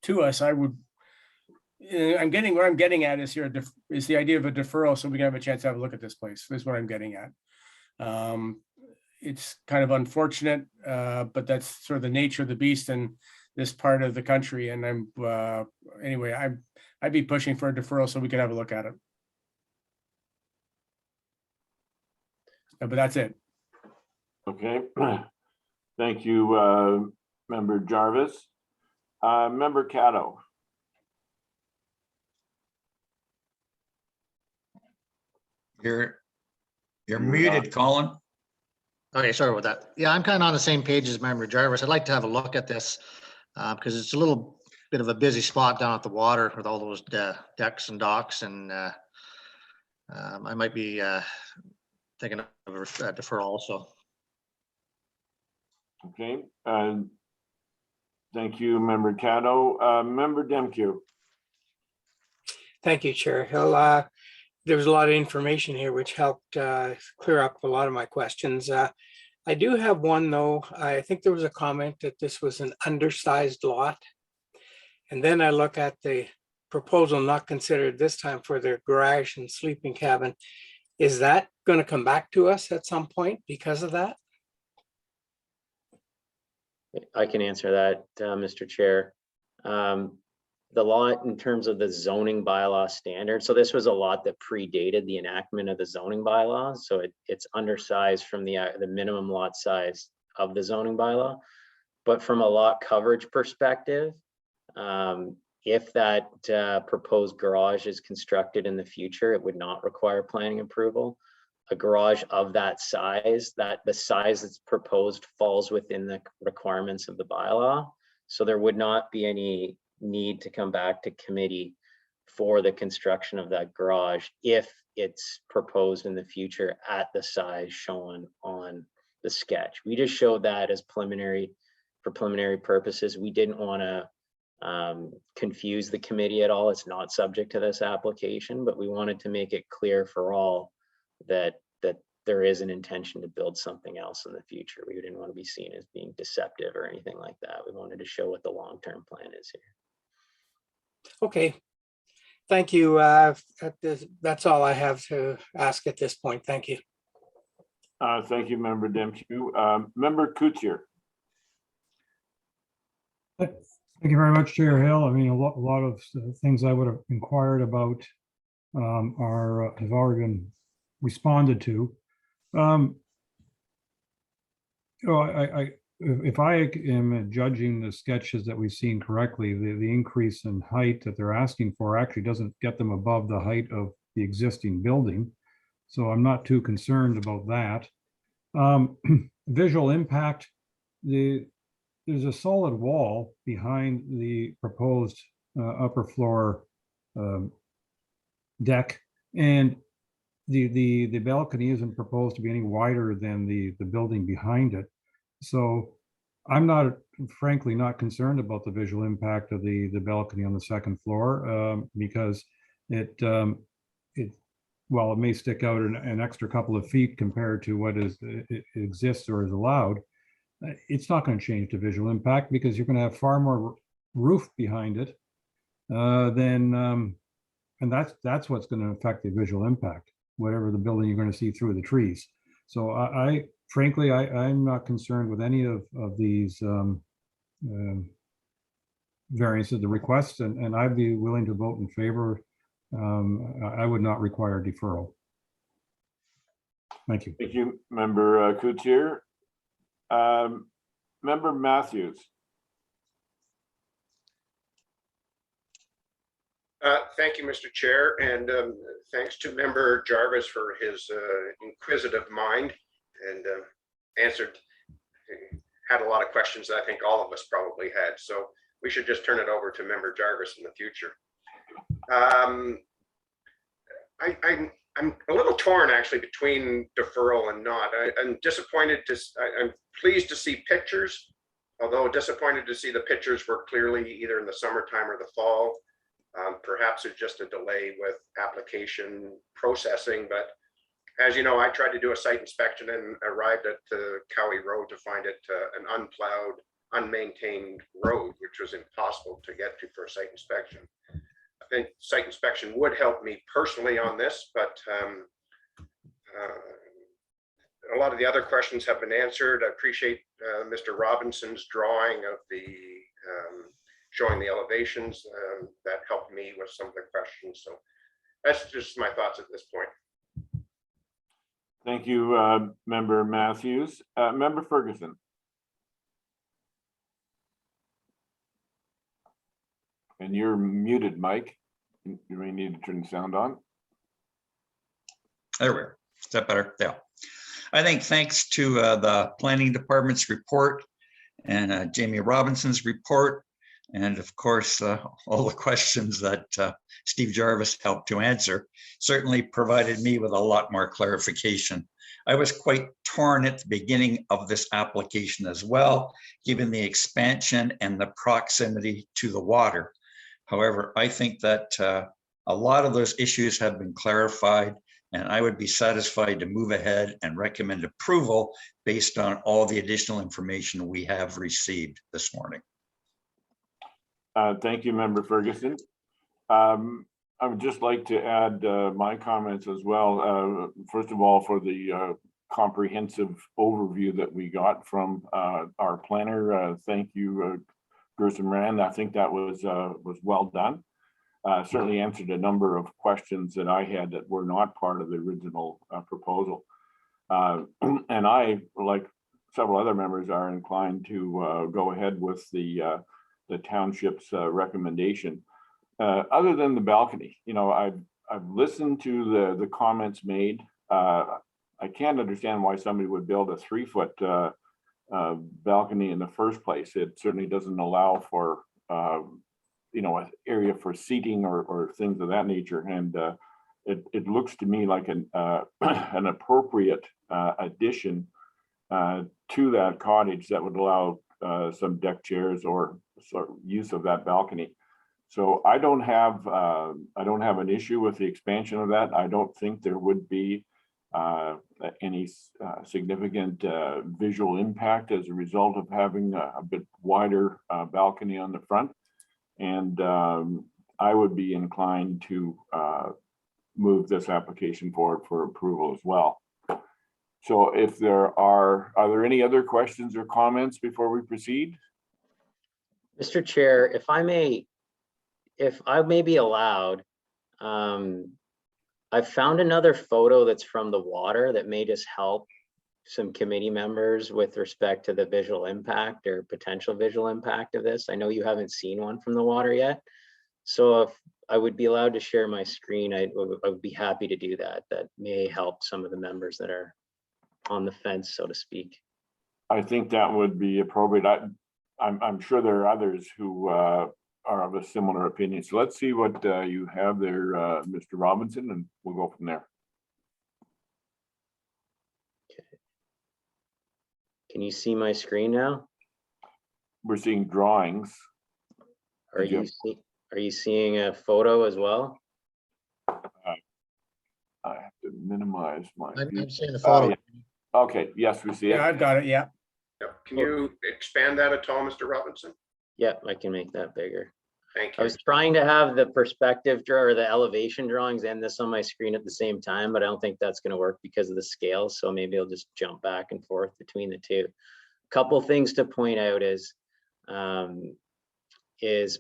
to us? What I'm getting at is here is the idea of a deferral, so we can have a chance to have a look at this place. This is what I'm getting at. It's kind of unfortunate, but that's sort of the nature of the beast in this part of the country. And anyway, I'd be pushing for a deferral so we could have a look at it. But that's it. Okay. Thank you, Member Jarvis. Member Caddo. You're muted, Colin. Okay, sorry about that. Yeah, I'm kind of on the same page as Member Jarvis. I'd like to have a look at this because it's a little bit of a busy spot down at the water with all those decks and docks, and I might be thinking of a deferral also. Okay. Thank you, Member Caddo. Member Demke. Thank you, Chair Hill. There was a lot of information here which helped clear up a lot of my questions. I do have one, though. I think there was a comment that this was an undersized lot. And then I look at the proposal not considered this time for their garage and sleeping cabin. Is that going to come back to us at some point because of that? I can answer that, Mr. Chair. The lot in terms of the zoning bylaw standard. So this was a lot that predated the enactment of the zoning bylaw. So it's undersized from the minimum lot size of the zoning bylaw. But from a lot coverage perspective, if that proposed garage is constructed in the future, it would not require planning approval. A garage of that size, the size that's proposed falls within the requirements of the bylaw. So there would not be any need to come back to committee for the construction of that garage if it's proposed in the future at the size shown on the sketch. We just showed that as preliminary for preliminary purposes. We didn't want to confuse the committee at all. It's not subject to this application, but we wanted to make it clear for all that there is an intention to build something else in the future. We didn't want to be seen as being deceptive or anything like that. We wanted to show what the long-term plan is here. Okay. Thank you. That's all I have to ask at this point. Thank you. Thank you, Member Demchuk. Member Kuchar. Thank you very much, Chair Hill. I mean, a lot of things I would have inquired about have already been responded to. If I am judging the sketches that we've seen correctly, the increase in height that they're asking for actually doesn't get them above the height of the existing building. So I'm not too concerned about that. Visual impact, there's a solid wall behind the proposed upper floor deck, and the balcony isn't proposed to be any wider than the building behind it. So I'm not, frankly, not concerned about the visual impact of the balcony on the second floor because while it may stick out an extra couple of feet compared to what it exists or is allowed, it's not going to change the visual impact because you're going to have far more roof behind it and that's what's going to affect the visual impact, whatever the building you're going to see through the trees. So frankly, I'm not concerned with any of these variances, the requests, and I'd be willing to vote in favor. I would not require deferral. Thank you. Thank you, Member Kuchar. Member Matthews. Thank you, Mr. Chair, and thanks to Member Jarvis for his inquisitive mind and had a lot of questions that I think all of us probably had. So we should just turn it over to Member Jarvis in the future. I'm a little torn actually between deferral and not. I'm disappointed I'm pleased to see pictures, although disappointed to see the pictures were clearly either in the summertime or the fall. Perhaps it's just a delay with application processing, but as you know, I tried to do a site inspection and arrived at the Cowie Road to find it an unplowed, unmaintained road, which was impossible to get to for a site inspection. I think site inspection would help me personally on this, but a lot of the other questions have been answered. I appreciate Mr. Robinson's drawing of the showing the elevations. That helped me with some of the questions. So that's just my thoughts at this point. Thank you, Member Matthews. Member Ferguson. And you're muted, Mike. You may need to turn the sound on. There we are. Is that better? Yeah. I think thanks to the Planning Department's report and Jamie Robinson's report, and of course, all the questions that Steve Jarvis helped to answer certainly provided me with a lot more clarification. I was quite torn at the beginning of this application as well, given the expansion and the proximity to the water. However, I think that a lot of those issues have been clarified, and I would be satisfied to move ahead and recommend approval based on all the additional information we have received this morning. Thank you, Member Ferguson. I would just like to add my comments as well. First of all, for the comprehensive overview that we got from our planner. Thank you, Gerson Rand. I think that was well done. Certainly answered a number of questions that I had that were not part of the original proposal. And I, like several other members, are inclined to go ahead with the township's recommendation. Other than the balcony, you know, I've listened to the comments made. I can't understand why somebody would build a 3-foot balcony in the first place. It certainly doesn't allow for you know, an area for seating or things of that nature. And it looks to me like an appropriate addition to that cottage that would allow some deck chairs or use of that balcony. So I don't have an issue with the expansion of that. I don't think there would be any significant visual impact as a result of having a bit wider balcony on the front. And I would be inclined to move this application forward for approval as well. So if there are there any other questions or comments before we proceed? Mr. Chair, if I may be allowed, I've found another photo that's from the water that may just help some committee members with respect to the visual impact or potential visual impact of this. I know you haven't seen one from the water yet. So if I would be allowed to share my screen, I would be happy to do that. That may help some of the members that are on the fence, so to speak. I think that would be appropriate. I'm sure there are others who are of a similar opinion. So let's see what you have there, Mr. Robinson, and we'll go from there. Okay. Can you see my screen now? We're seeing drawings. Are you seeing a photo as well? I have to minimize my. I'm seeing the photo. Yeah. Okay, yes, we see it. Yeah, I've got it. Yeah. Can you expand that at all, Mr. Robinson? Yeah, I can make that bigger. Thank I you. was trying to have the perspective draw or the elevation drawings and this on my screen at the same time, but I don't think that's going to work because of the scale. So maybe I'll just jump back and forth between the two. Couple things to point out is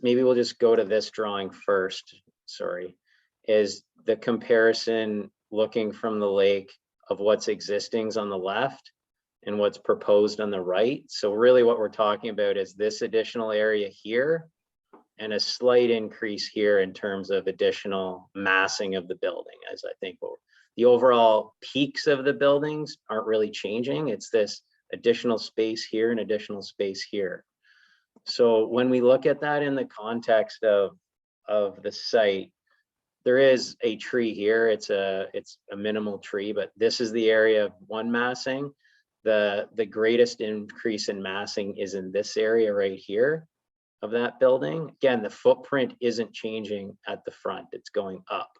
maybe we'll just go to this drawing first. Sorry, is the comparison looking from the lake of what's existing on the left and what's proposed on the right. So really what we're talking about is this additional area here and a slight increase here in terms of additional massing of the building, as I think the overall peaks of the buildings aren't really changing. It's this additional space here and additional space here. So when we look at that in the context of the site, there is a tree here. It's a minimal tree, but this is the area of one massing. The greatest increase in massing is in this area right here of that building. Again, the footprint isn't changing at the front, it's going up.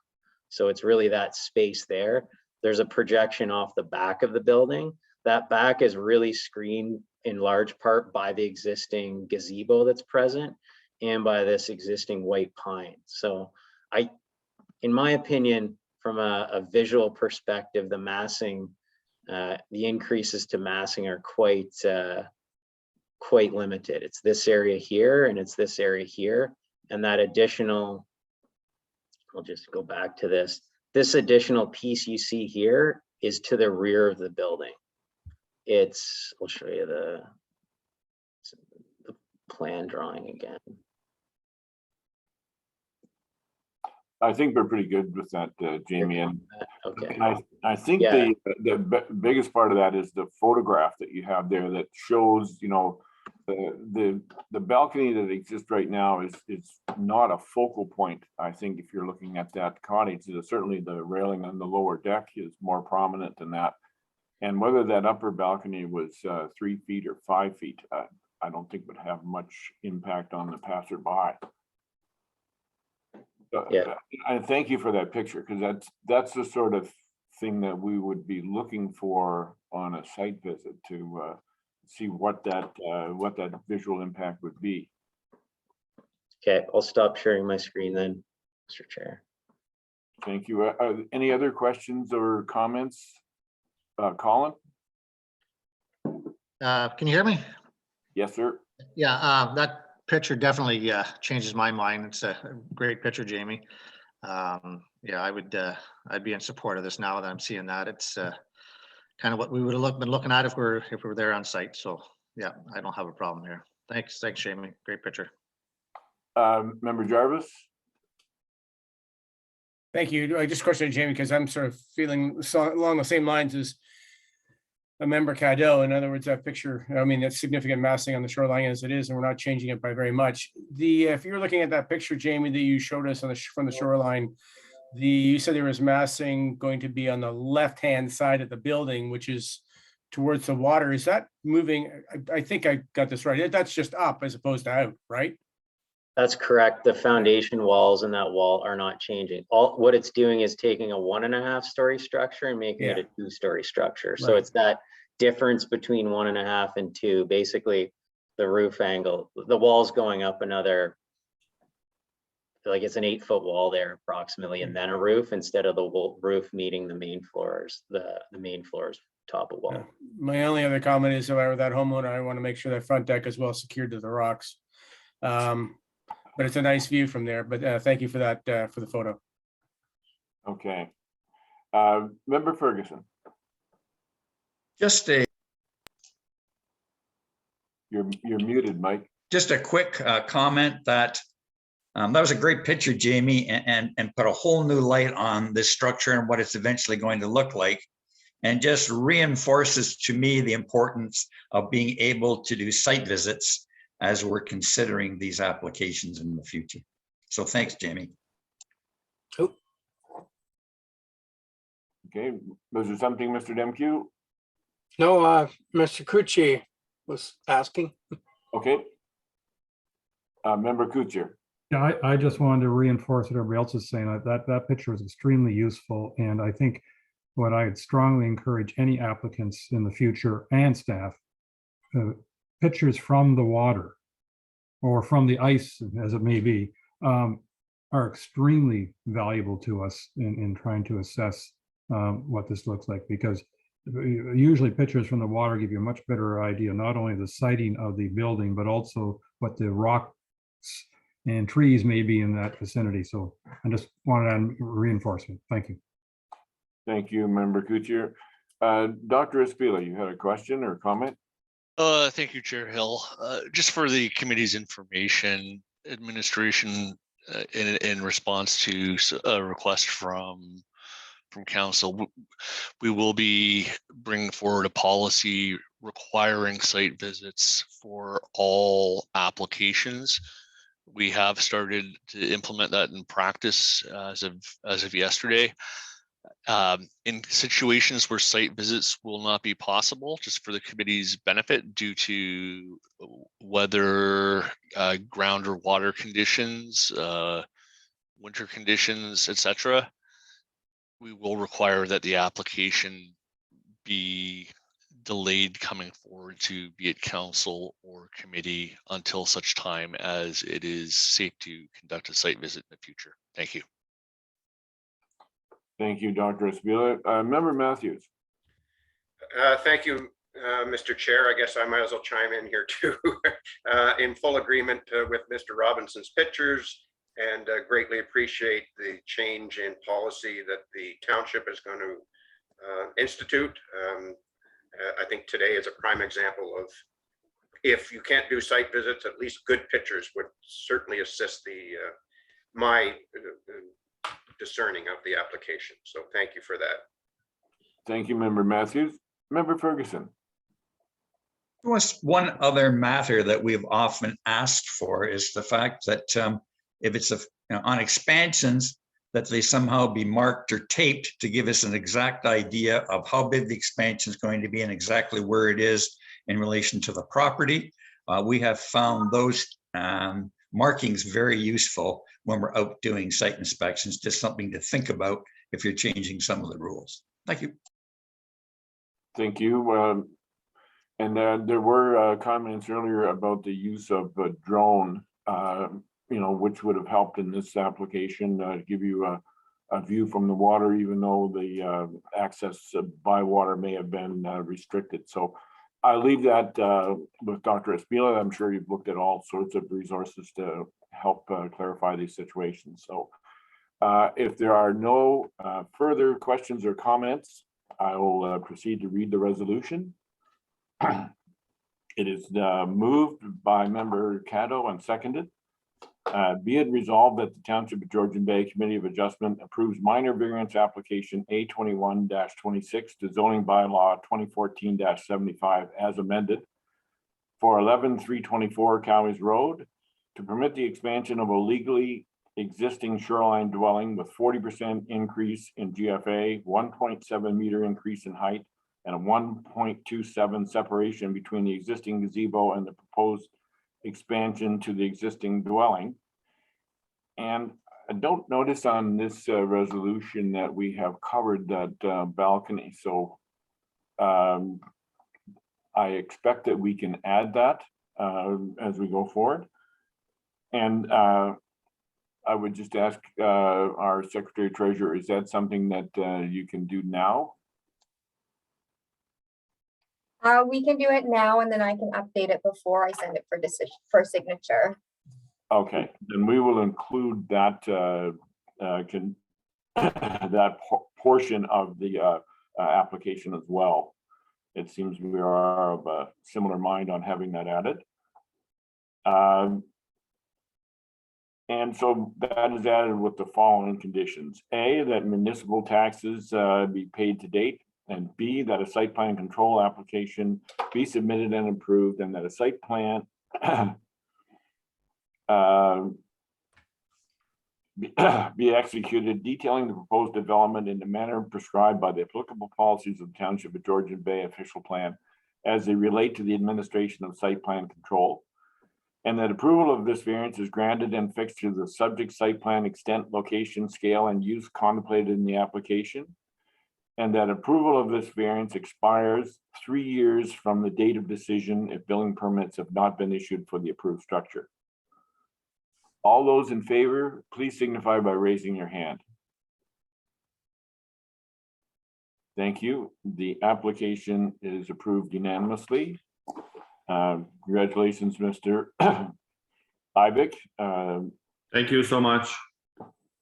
So it's really that space there. There's a projection off the back of the building. That back is really screened in large part by the existing gazebo that's present and by this existing white pine. So in my opinion, from a visual perspective, the massing, the increases to massing are quite limited. It's this area here and it's this area here. And that additional, I'll just go back to this. This additional piece you see here is to the rear of the building. I'll show you the plan drawing again. I think we're pretty good with that, Jamie. And okay. I think the biggest part of that is the photograph that you have there that shows, the balcony that exists right now is not a focal point. I think if you're looking at that cottage, certainly the railing on the lower deck is more prominent than that. And whether that upper balcony was 3 feet or 5 feet, I don't think would have much impact on the passerby. Yeah. I thank you for that picture, because that's the sort of thing that we would be looking for on a site visit to see what that visual impact would be. Okay, I'll stop sharing my screen then, Mr. Chair. Thank you. Any other questions or comments? Colin? Can you hear me? Yes, sir. Yeah, that picture definitely changes my mind. It's a great picture, Jamie. Yeah, I'd be in support of this now that I'm seeing that. It's kind of what we would have been looking at if we were there on site. So yeah, I don't have a problem here. Thanks, Jamie. Great picture. Member Jarvis? Thank you. I just questioned Jamie because I'm sort of feeling along the same lines as a member Cadell. In other words, that picture, I mean, that's significant massing on the shoreline as it is, and we're not changing it by very much. If you're looking at that picture, Jamie, that you showed us from the shoreline, you said there was massing going to be on the left-hand side of the building, which is towards the water. Is that moving? I think I got this right. That's just up as opposed to out, right? That's correct. The foundation walls in that wall are not changing. What it's doing is taking a 1.5-story structure and making it a 2-story structure. So Right. it's that difference between 1.5 and 2, basically the roof angle, the wall's going up another, like it's an 8-foot wall there approximately, and then a roof instead of the roof meeting the main floors, the main floors top of wall. Yeah. My only other comment is, if I were that homeowner, I want to make sure that front deck is well secured to the rocks. But it's a nice view from there. But thank you for that, for the photo. Okay. Member Ferguson, Just a you're muted, Mike. just a quick comment that that was a great picture, Jamie, and put a whole new light on this structure and what it's eventually going to look like, and just reinforces to me the importance of being able to do site visits as we're considering these applications in the future. So thanks, Jamie. Okay, was there something, Mr. Demkew? No, Mr. Cucci was asking. Okay. Member Kuchar. Yeah, I just wanted to reinforce what everybody else is saying. That picture is extremely useful. And I think what I'd strongly encourage any applicants in the future and staff, pictures from the water or from the ice, as it may be, are extremely valuable to us in trying to assess what this looks like, because usually pictures from the water give you a much better idea, not only the siting of the building, but also what the rocks and trees may be in that vicinity. So I just wanted to reinforcement. Thank you. Thank you, Member Kuchar. Dr. Espila, you had a question or comment? Thank you, Chair Hill. Just for the committee's information, administration in response to a request from council, we will be bringing forward a policy requiring site visits for all applications. We have started to implement that in practice as of yesterday. In situations where site visits will not be possible, just for the committee's benefit due to weather, ground or water conditions, winter conditions, etc., we will require that the application be delayed coming forward to be it council or committee until such time as it is safe to conduct a site visit in the future. Thank you. Thank you, Dr. Espila. Member Matthews. Thank you, Mr. Chair. I guess I might as well chime in here too. In full agreement with Mr. Robinson's pictures, and greatly appreciate the change in policy that the township is going to institute. I think today is a prime example of, if you can't do site visits, at least good pictures would certainly assist my discerning of the application. So thank you for that. Thank you, Member Matthews. Member Ferguson. There was one other matter that we've often asked for, is the fact that if it's on expansions, that they somehow be marked or taped to give us an exact idea of how big the expansion is going to be and exactly where it is in relation to the property. We have found those markings very useful when we're out doing site inspections, just something to think about if you're changing some of the rules. Thank you. Thank you. And there were comments earlier about the use of a drone, which would have helped in this application, to give you a view from the water, even though the access by water may have been restricted. So I leave that with Dr. Espila. I'm sure you've looked at all sorts of resources to help clarify these situations. So if there are no further questions or comments, I will proceed to read the resolution. It is moved by Member Caddo and seconded. Be it resolved that the Township of Georgian Bay Committee of Adjustment approves minor variance application A21-26 to zoning bylaw 2014-75 as amended for 11-324 Cowie's Road to permit the expansion of a legally existing shoreline dwelling with 40% increase in GFA, 1.7 meter increase in height, and a 1.27 separation between the existing gazebo and the proposed expansion to the existing dwelling, And I don't notice on this resolution that we have covered that balcony. So I expect that we can add that as we go forward. And I would just ask our Secretary Treasurer, is that something that you can do now? We can do it now, and then I can update it before I send it for decision for signature. Okay, then we will include that that portion of the application as well. It seems we are of a similar mind on having that added. And so that is added with the following conditions. A, that municipal taxes be paid to date. And B, that a site plan control application be submitted and approved, and that a site plan be executed detailing the proposed development in the manner prescribed by the applicable policies of the Township of Georgian Bay official plan as they relate to the administration of site plan control. And that approval of this variance is granted and fixed to the subject site plan extent, location, scale, and use contemplated in the application. And that approval of this variance expires 3 years from the date of decision if building permits have not been issued for the approved structure. All those in favor, please signify by raising your hand. Thank you. The application is approved unanimously. Congratulations, Mr. Ivic. Thank you so much.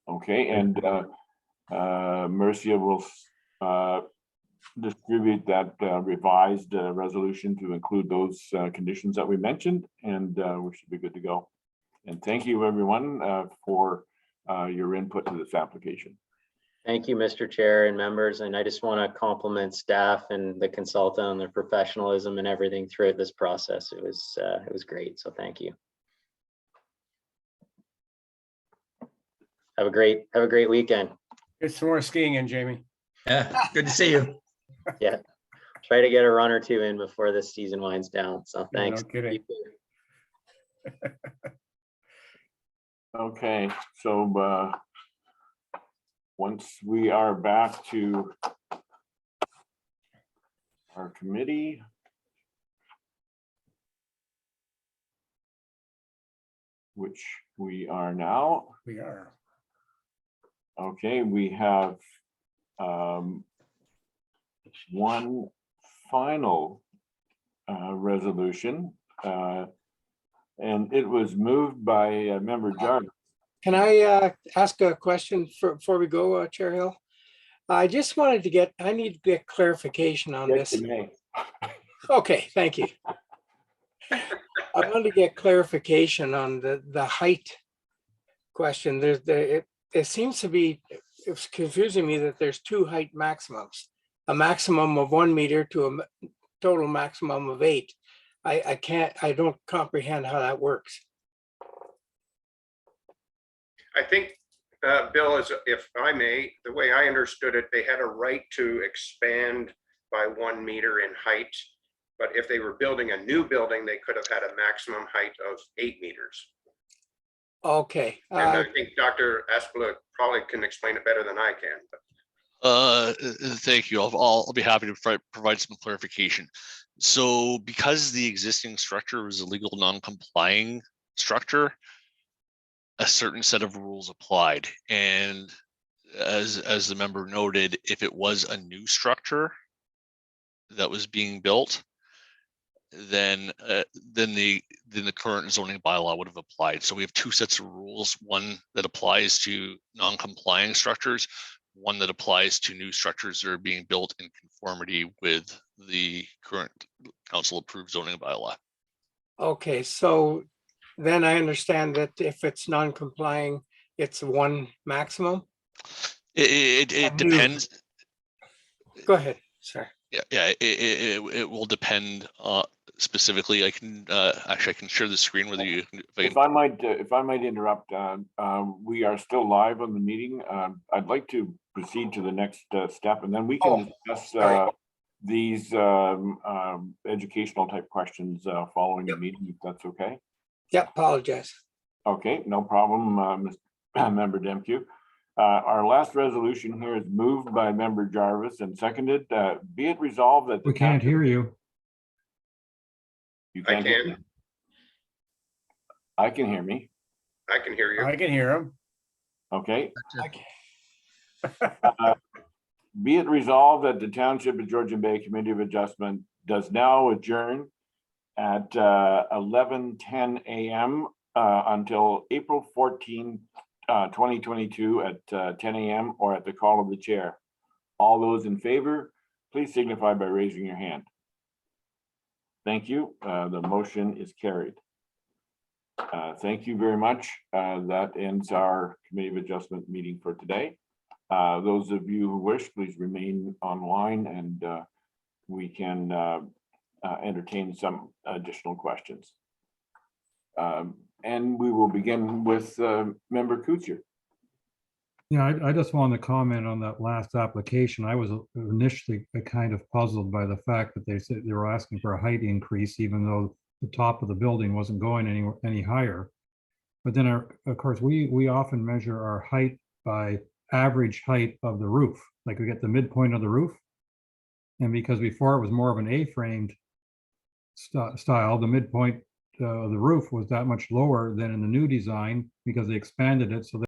Okay, and Mercia will distribute that revised resolution to include those conditions that we mentioned, and we should be good to go. And thank you, everyone, for your input to this application. Thank you, Mr. Chair and members. And I just want to compliment staff and the consultant on their professionalism and everything throughout this process. It was great. So thank you. Have a great weekend. Get some more skiing in, Jamie. Yeah, good to see you. Yeah. Try to get a run or two in before this season winds down. So thanks. No kidding. Okay, so once we are back to our committee, which we are now. We are. Okay, we have one final resolution, and it was moved by member Jarvis. Can I ask a question before we go, Chair Hill? I just wanted to get, I need to get clarification on Yes, this. you may. Okay, thank you. I wanted to get clarification on the height question. It seems to be, it's confusing me that there's two height maximums, a maximum of 1 meter to a total maximum of 8. I don't comprehend how that works. I think, Bill, if I may, the way I understood it, they had a right to expand by 1 meter in height. But if they were building a new building, they could have had a maximum height of 8 meters. Okay. And I think Dr. Aspula probably can explain it better than I can. Thank you. I'll be happy to provide some clarification. So because the existing structure was a legal non-complying structure, a certain set of rules applied. And as the member noted, if it was a new structure that was being built, then the current zoning bylaw would have applied. So we have two sets of rules, one that applies to non-complying structures, one that applies to new structures that are being built in conformity with the current council approved zoning bylaw. Okay, so then I understand that if it's non-complying, it's 1 maximum. It depends. Go ahead, sir. Yeah, it will depend specifically. I can actually I can share the screen with you. If I might interrupt, we are still live on the meeting. I'd like to proceed to the next step, and then we can discuss these educational type questions following the meeting, if that's okay. Yeah, apologize. Okay, no problem, Member Demke. Our last resolution here is moved by Member Jarvis and seconded. Be it resolved that. We can't hear you. You I can't hear can. me? I can hear me. I can hear you. I can hear him. Okay. Be it resolved that the Township of Georgian Bay Committee of Adjustment does now adjourn at 11:10 a.m. Until April 14, 2022 at 10 a.m. or at the call of the chair. All those in favor, please signify by raising your hand. Thank you. The motion is carried. Thank you very much. That ends our Committee of Adjustment meeting for today. Those of you who wish, please remain online and we can entertain some additional questions. And we will begin with Member Kuchar. Yeah, I just wanted to comment on that last application. I was initially kind of puzzled by the fact that they said they were asking for a height increase, even though the top of the building wasn't going any higher. But then, of course, we often measure our height by average height of the roof. Like we get the midpoint of the roof. And because before it was more of an A-framed style, the midpoint of the roof was that much lower than in the new design because they expanded it so that